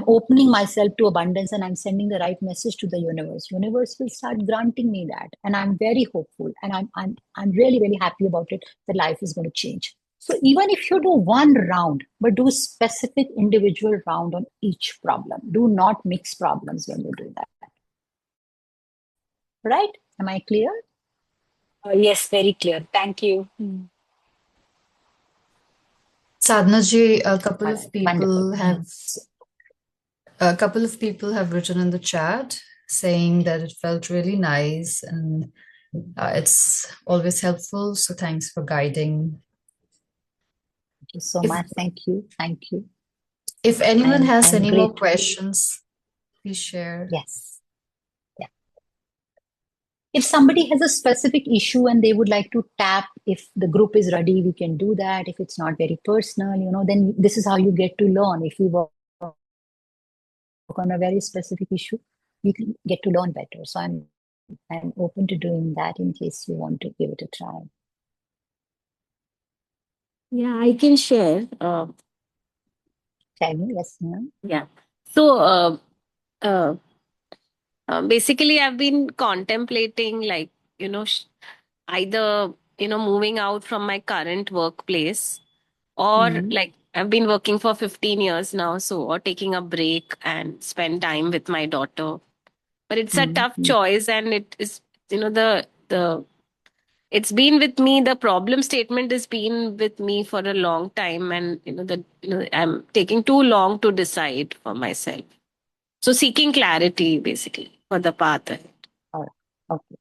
opening myself to abundance and I'm sending the right message to the universe? Universe will start granting me that. And I'm very hopeful and I'm really, really happy about it that life is going to change. So even if you do one round, but do specific individual round on each problem. Do not mix problems when you do that. Right? Am I clear? Yes, very clear. Thank you. Mm. Sadhna ji, All right. Wonderful. a couple of people have written in the chat saying that it felt really nice and it's always helpful. So thanks for guiding. Thank you so If much. Thank you. Thank you. if anyone has I'm any more grateful. questions, please share. Yes. Yeah. If somebody has a specific issue and they would like to tap, if the group is ready, we can do that. If it's not very personal, then this is how you get to learn. If we work on a very specific issue, we can get to learn better. So I'm open to doing that in case you want to give it a try. Yeah, I can share. Tell me, yes, ma'am. Yeah. So uh, basically, I've been contemplating, like, either, moving out from my current workplace, or Mm-hmm. like I've been working for 15 years now, so, or taking a break and spend time with my daughter. But it's a tough Mm-hmm. choice, and it is, the it's been with me. The problem statement has been with me for a long time, and I'm taking too long to decide for myself. So seeking clarity, basically, for the path ahead. All right. Okay.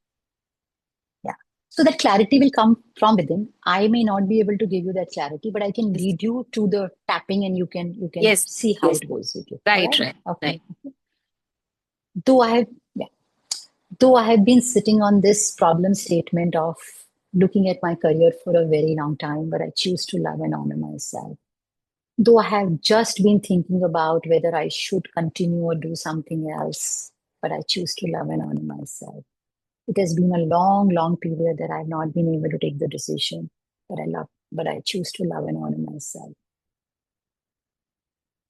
Yeah. So that clarity will come from within. I may not be able to give you that clarity, but I can Yes. lead you to the tapping and you can Yes. see how it goes with you. All Right. right. Right. Okay. Right. Though I have yeah, though I have been sitting on this problem statement of looking at my career for a very long time, but I choose to love and honor myself. Though I have just been thinking about whether I should continue or do something else, but I choose to love and honor myself. It has been a long, long period that I've not been able to take the decision, but I choose to love and honor myself.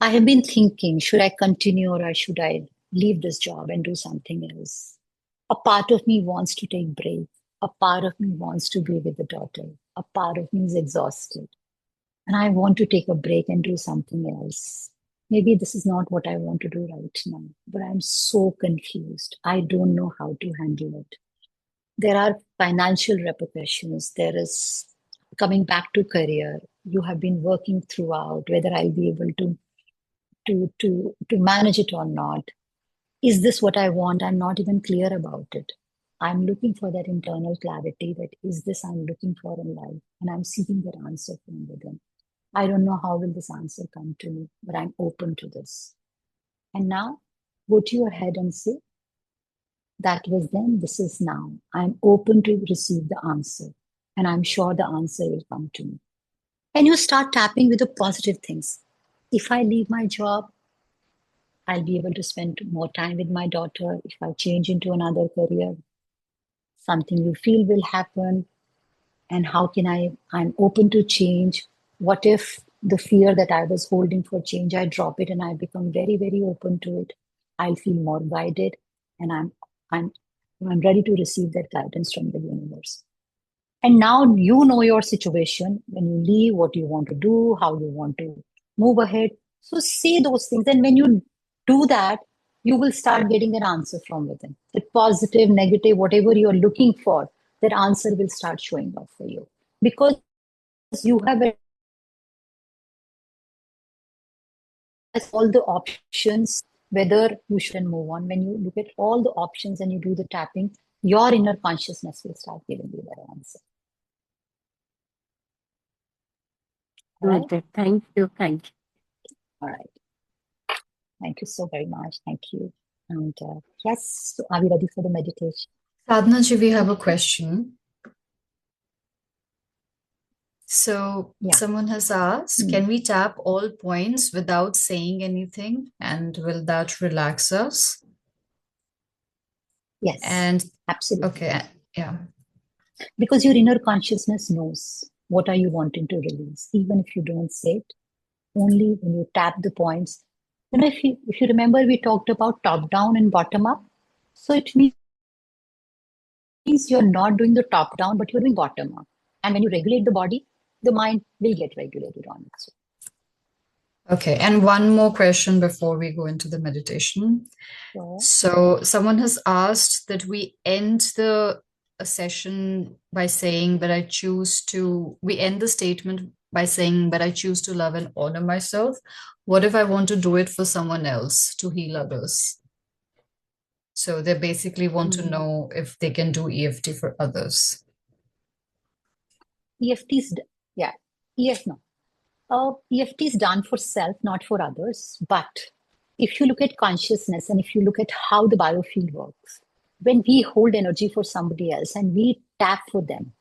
I have been thinking, should I continue or should I leave this job and do something else? A part of me wants to take break. A part of me wants to be with the daughter. A part of me is exhausted. And I want to take a break and do something else. Maybe this is not what I want to do right now, but I'm so confused. I don't know how to handle it. There are financial repercussions. There is coming back to career. You have been working throughout, whether I'll be able to manage it or not. Is this what I want? I'm not even clear about it. I'm looking for that internal clarity that is this I'm looking for in life, and I'm seeking that answer from within. I don't know how will this answer come to me, but I'm open to this. And now, go to your head and say, that was then, this is now. I'm open to receive the answer, and I'm sure the answer will come to me. And you start tapping with the positive things. If I leave my job, I'll be able to spend more time with my daughter. If I change into another career, something you feel will happen. And how can I'm open to change. What if the fear that I was holding for change, I drop it and I become very, very open to it. I'll feel more guided, and I'm ready to receive that guidance from the universe. And now you know your situation, when you leave, what you want to do, how you want to move ahead. So say those things. And when you do that, you will start getting an answer from within. The positive, negative, whatever you're looking for, that answer will start showing up for you. Because you have all the options, whether you should move on. When you look at all the options and you do the tapping, your inner consciousness will start giving you that answer. All right? Noted. Thank you. Thank you. All right. Thank you so very much. Thank you. And yes, so are we ready for the meditation? Sadhna ji, we have a question. So Yeah. someone has asked, can we tap all points without saying anything? And will that relax us? Yes, And absolutely. okay, yeah. Because your inner consciousness knows what are you wanting to release, even if you don't say it. Only when you tap the points. You know, if you remember, we talked about top down and bottom up. So it means you're not doing the top down, but you're doing bottom up. And when you regulate the body, the mind will get regulated on it. So, Okay, and one more question before we go into the meditation. So someone has asked that we end the session by saying, but I choose to, we end the statement by saying, but I choose to love and honor myself. What if I want to do it for someone else to heal others? So they basically want to know if they can do EFT for others. EFT's, yeah, no. EFT is done for self, not for others. But if you look at consciousness and if you look at how the biofield works, when we hold energy for somebody else and we tap for them,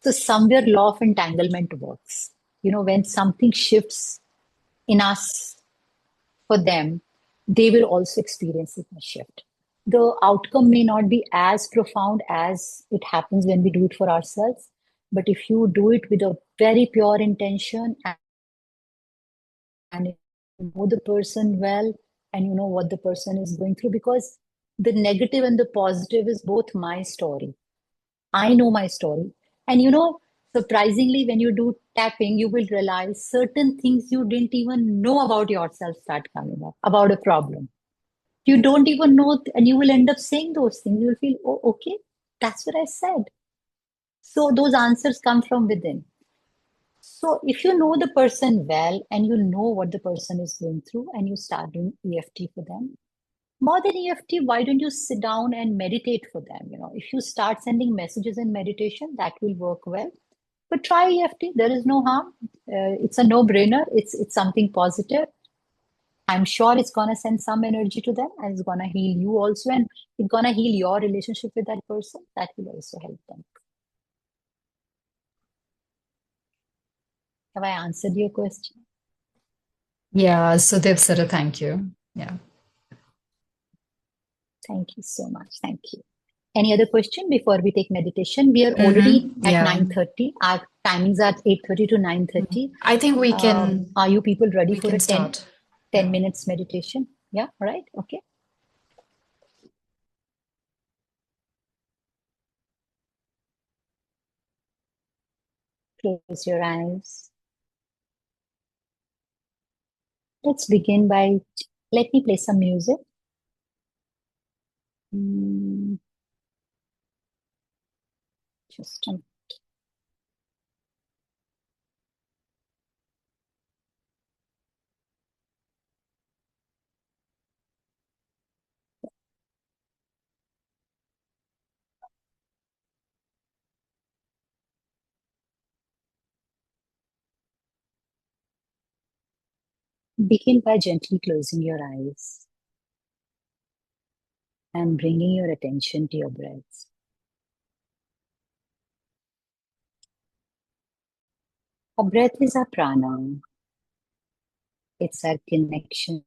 so somewhere law of entanglement works. You know, when something shifts in us for them, they will also experience it in a shift. The outcome may not be as profound as it happens when we do it for ourselves, but if you do it with a very pure intention and you know the person well and you know what the person is going through, because the negative and the positive is both my story. I know my story. And you know, surprisingly, when you do tapping, you will realize certain things you didn't even know about yourself start coming up about a problem. You don't even know, and you will end up saying those things. You will feel, oh, okay, that's what I said. So those answers come from within. So if you know the person well and you know what the person is going through and you start doing EFT for them, more than EFT, why don't you sit down and meditate for them? You know, if you start sending messages in meditation, that will work well. But try EFT. There is no harm. It's a no-brainer. It's something positive. I'm sure it's gonna send some energy to them, and it's gonna heal you also, and it's gonna heal your relationship with that person. That will also help them. Have I answered your question? Yeah, so they've said a thank you. Yeah. Thank you so much. Thank you. Any other question before we take meditation? We are already at Yeah. 9:30. Our timings are 8:30 to 9:30. I think we can Are you people ready we for can a 10 start. 10 Yeah. minutes meditation? Yeah, all right. Okay. Close your eyes. Let's begin by, let me play some music. Mm, just a Begin by gently closing your eyes and bringing your attention to your breath. Our breath is our prana. It's our connection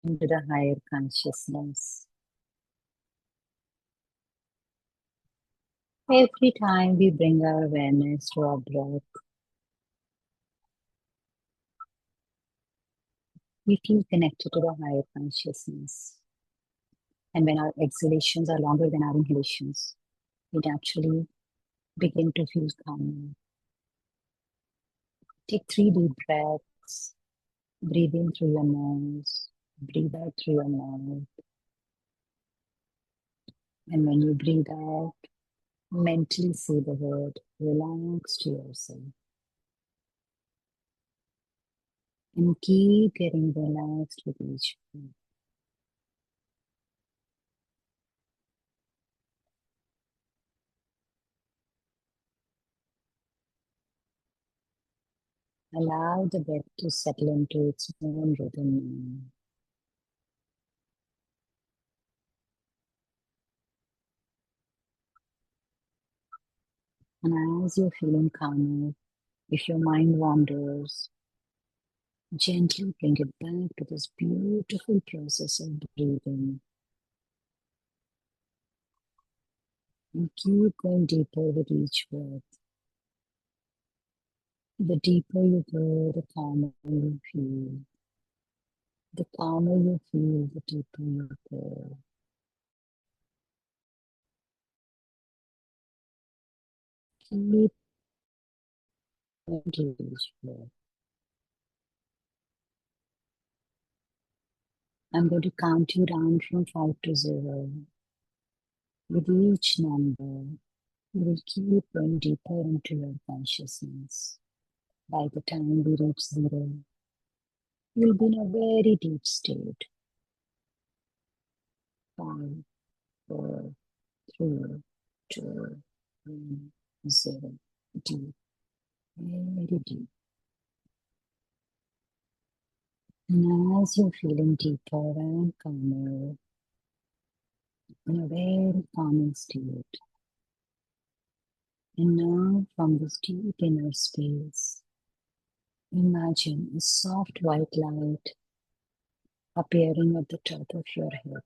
to the higher consciousness. Every time we bring our awareness to our breath, we feel connected to the higher consciousness. And when our exhalations are longer than our inhalations, we naturally begin to feel calmer. Take 3 deep breaths. Breathe in through your nose, breathe out through your mouth. And when you breathe out, mentally say the word relax to yourself. And keep getting relaxed with each breath. Allow the breath to settle into its own rhythm. And as you're feeling calmer, if your mind wanders, gently bring it back to this beautiful process of breathing. And keep going deeper with each breath. The deeper you go, the calmer you feel. The calmer you feel, the deeper you go. Keep going to each breath. I'm going to count you down from 5 to 0. With each number, you will keep going deeper into your consciousness. By the time we reach 0, you'll be in a very deep state. 5, 4, 3, 2, 1, 0. Deep, very deep. And as you're feeling deeper and calmer, in a very calming state, and now from this deep inner space, imagine a soft white light appearing at the top of your head.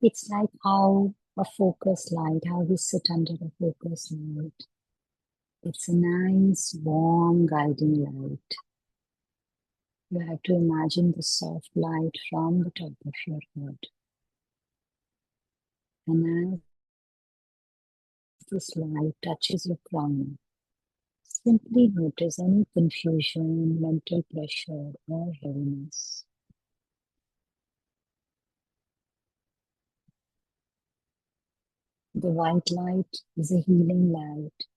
It's like how a focus light, how we sit under a focus light. It's a nice, warm, guiding light. You have to imagine the soft light from the top of your head. And as this light touches your crown, simply notice any confusion, mental pressure, or heaviness. The white light is a healing light.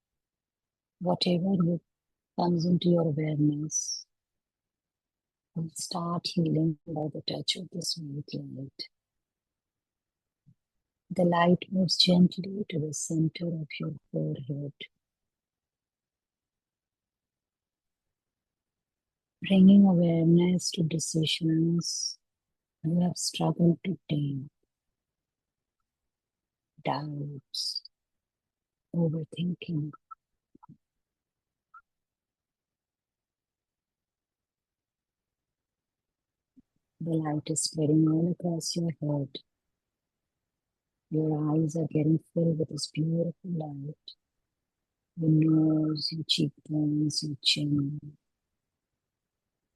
Whatever comes into your awareness will start healing by the touch of this white light. The light moves gently to the center of your forehead, bringing awareness to decisions you have struggled to take, doubts, overthinking. The light is spreading all across your head. Your eyes are getting filled with this beautiful light. Your nose, your cheekbones, your chin.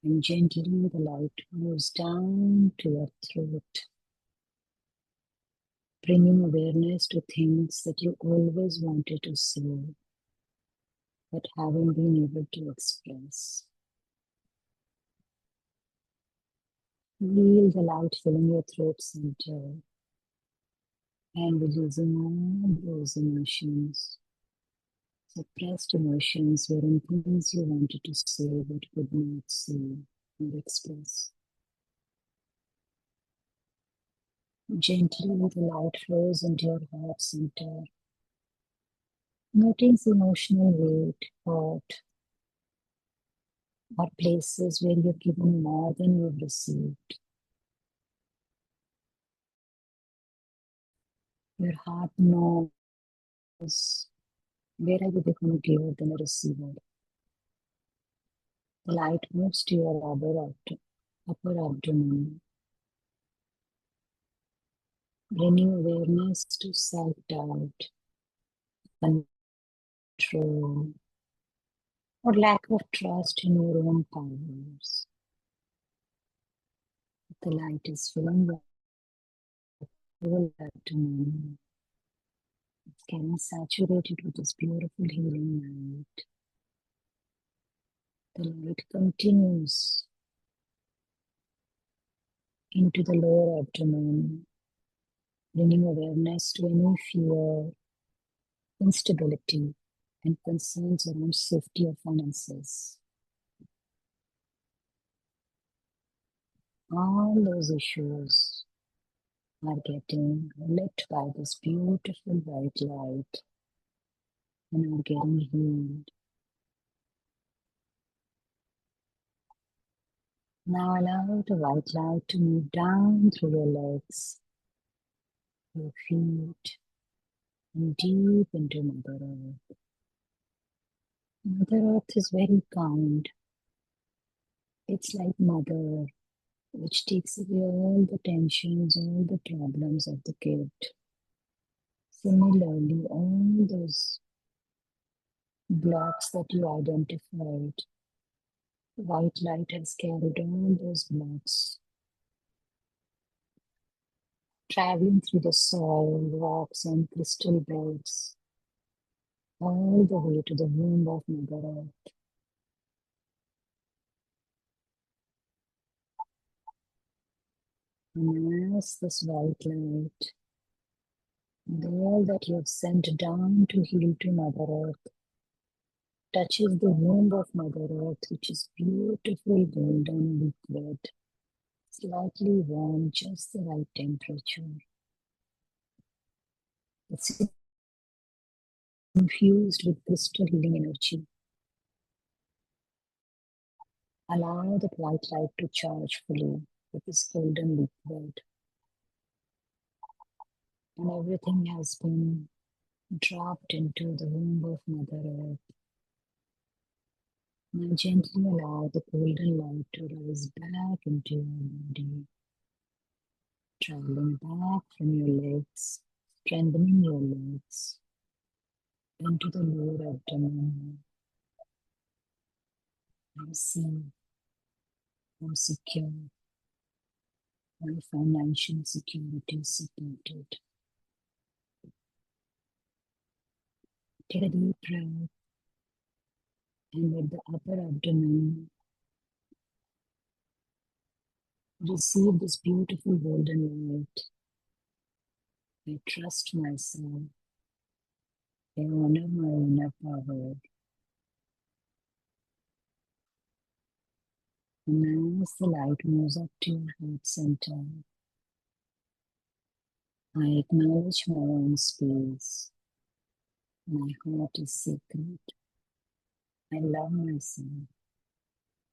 And gently the light moves down to your throat, bringing awareness to things that you always wanted to say, but haven't been able to express. Feel the light filling your throat center and releasing all those emotions, suppressed emotions wherein things you wanted to say but could not say or express. Gently, the light flows into your heart center. Notice emotional weight, hurt, or places where you've given more than you've received. Your heart knows where have you become a giver than a receiver. The light moves to your upper abdomen, bringing awareness to self-doubt, control, or lack of trust in your own powers. The light is filling the whole abdomen. It's getting saturated with this beautiful healing light. The light continues into the lower abdomen, bringing awareness to any fear, instability, and concerns around safety or finances. All those issues are getting lit by this beautiful white light and are getting healed. Now allow the white light to move down through your legs, your feet, and deep into Mother Earth. Mother Earth is very kind. It's like Mother, which takes away all the tensions, all the problems of the kid. Similarly, all those blocks that you identified, white light has carried all those blocks, traveling through the soil, rocks, and crystal beds, all the way to the womb of Mother Earth. And as this white light, and all that you have sent down to heal to Mother Earth, touches the womb of Mother Earth, which is beautiful golden liquid, slightly warm, just the right temperature. It's infused with crystal healing energy. Allow that white light to charge fully with this golden liquid. And everything has been dropped into the womb of Mother Earth. Now gently allow the golden light to rise back into your body, traveling back from your legs, strengthening your legs, into the lower abdomen. I'm safe, I'm secure, my financial security is supported. Take a deep breath, and with the upper abdomen, receive this beautiful golden light. I trust myself. I honor my inner power. And as the light moves up to your heart center, I acknowledge my own space. My heart is sacred. I love myself.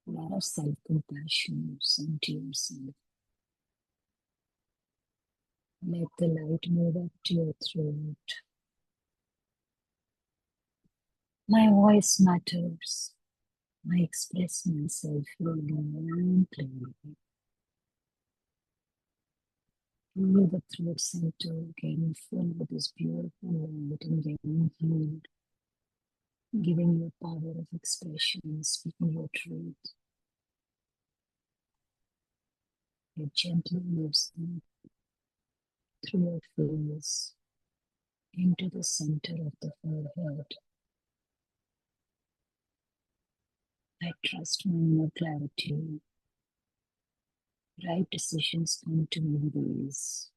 A lot of self-compassion, send to yourself. Let the light move up to your throat. My voice matters. I express myself freely and clearly. Feel the throat center getting full with this beautiful light and getting healed, giving you power of expression, speaking your truth. It gently moves in through your face into the center of the forehead. I trust my inner clarity. Right decisions come to me with ease.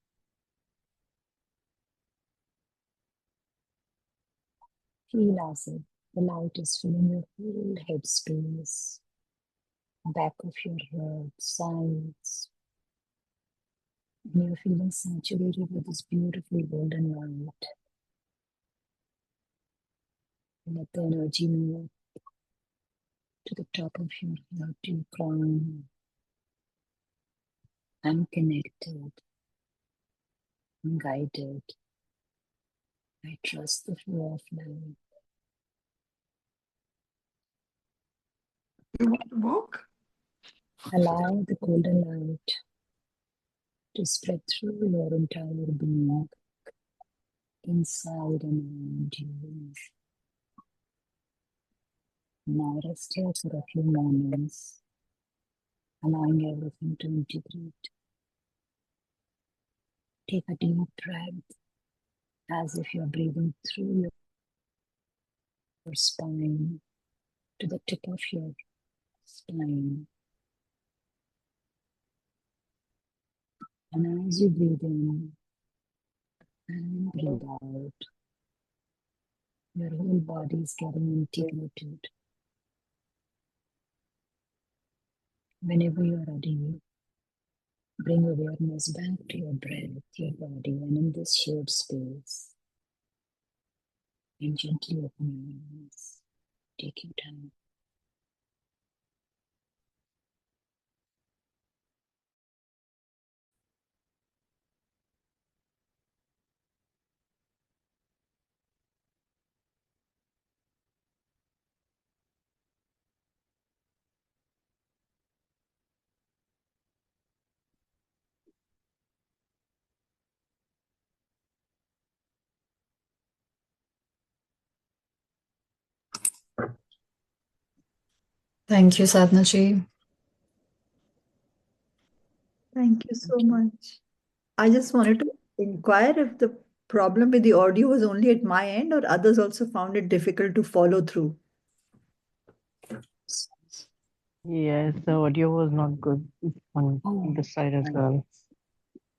Feel as if the light is filling your whole head space, back of your head, sides, and you're feeling saturated with this beautiful golden light. Let the energy move to the top of your head, to your crown. I'm connected, I'm guided. I trust the flow of light. You want to walk? Allow the golden light to spread through your entire being, inside and around you. Now rest here for a few moments, allowing everything to integrate. Take a deep breath as if you're breathing through your spine to the tip of your spine. And as you breathe in and breathe out, your whole body is getting integrated. Whenever you're ready, bring awareness back to your breath, your body, and in this shared space. And gently open your eyes. Take your time. Thank you, Sadhna ji. Thank you so much. I just wanted to inquire if the problem with the audio was only at my end or others also found it difficult to follow through. Yes, the audio was not good on Oh, this side as right. well.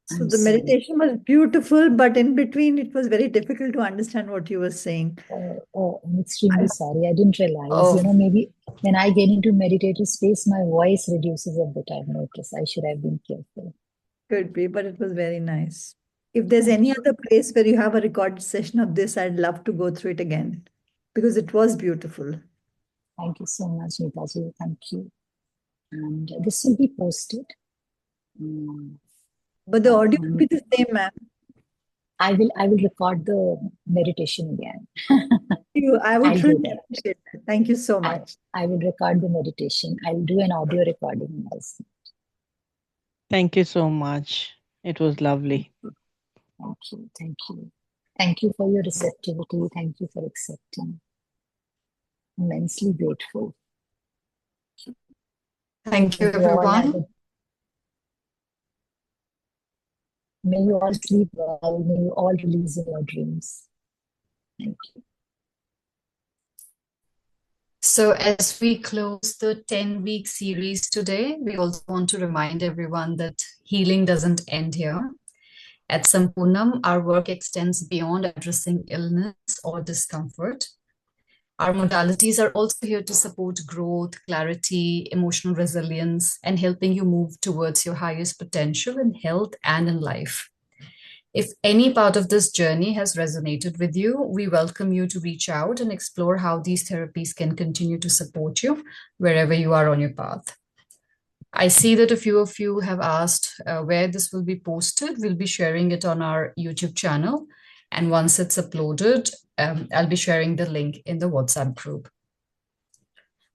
So I'm the sorry. meditation was beautiful, but in between it was very difficult to understand what you were saying. I'm extremely sorry. I didn't realize. Oh, Maybe when I get into meditative space, my voice reduces a bit. I've noticed. I should have been careful. Could be, but it was very nice. If there's Thank any you. other place where you have a recorded session of this, I'd love to go through it again because it was beautiful. Thank you so much, Neetaji. Thank you. And this will be posted. But the audio will on- be the same, ma'am. I will record the meditation again. I would I'll do truly that. appreciate that. Thank you so much. I will record the meditation. I'll do an audio recording also. Thank you so much. It was lovely. Thank you. Thank you. Thank you for your receptivity. Thank you for accepting. Immensely grateful. thank you, May you all have everyone. a, may you all sleep well. May you all release your dreams. Thank you. So, as we close the 10-week series today, we also want to remind everyone that healing doesn't end here. At Sampurnam, our work extends beyond addressing illness or discomfort. Our modalities are also here to support growth, clarity, emotional resilience, and helping you move towards your highest potential in health and in life. If any part of this journey has resonated with you, we welcome you to reach out and explore how these therapies can continue to support you wherever you are on your path. I see that a few of you have asked where this will be posted. We'll be sharing it on our YouTube channel. And once it's uploaded, I'll be sharing the link in the WhatsApp group.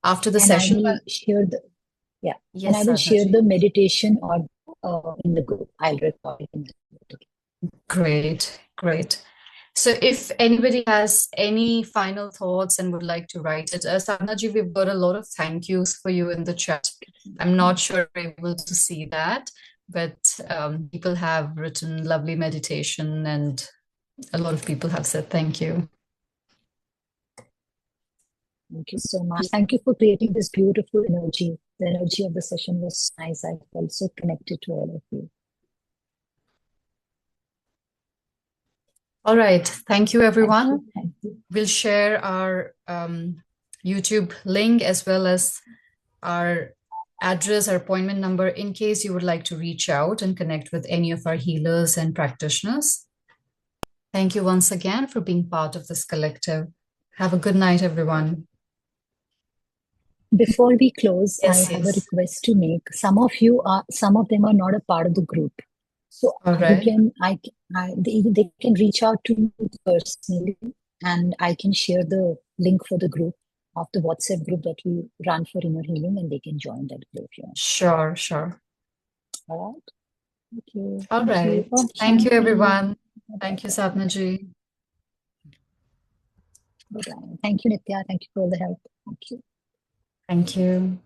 After the And I session, will share the and I yes, will Sadhna share ji. the meditation or in the group. I'll record it in the group. Great, great. So if anybody has any final thoughts and would like to write it, Sadhna ji, we've got a lot of thank yous for you in the chat. I'm not sure we're able to see that, but people have written lovely meditation and a lot of people have said thank you. Thank you so much. Thank you for creating this beautiful energy. The energy of the session was nice. I felt so connected to all of you. All right. Thank you, everyone. Thank you. We'll share our YouTube link as well as our address, our appointment number, in case you would like to reach out and connect with any of our healers and practitioners. Thank you once again for being part of this collective. Have a good night, everyone. Before we close, Yes, I have a yes. request to make. Some of them are not a part of the group. So All right. they can reach out to me personally, and I can share the link for the group of the WhatsApp group that we run for inner healing, and they can join that group. Yeah. Sure, sure. All right. Okay. All Thank right. you. Thank you, Shanti. everyone. Thank you, Sadhna ji. Bye-bye. Thank you, Nitya. Thank you for all the help. Thank you. Thank you.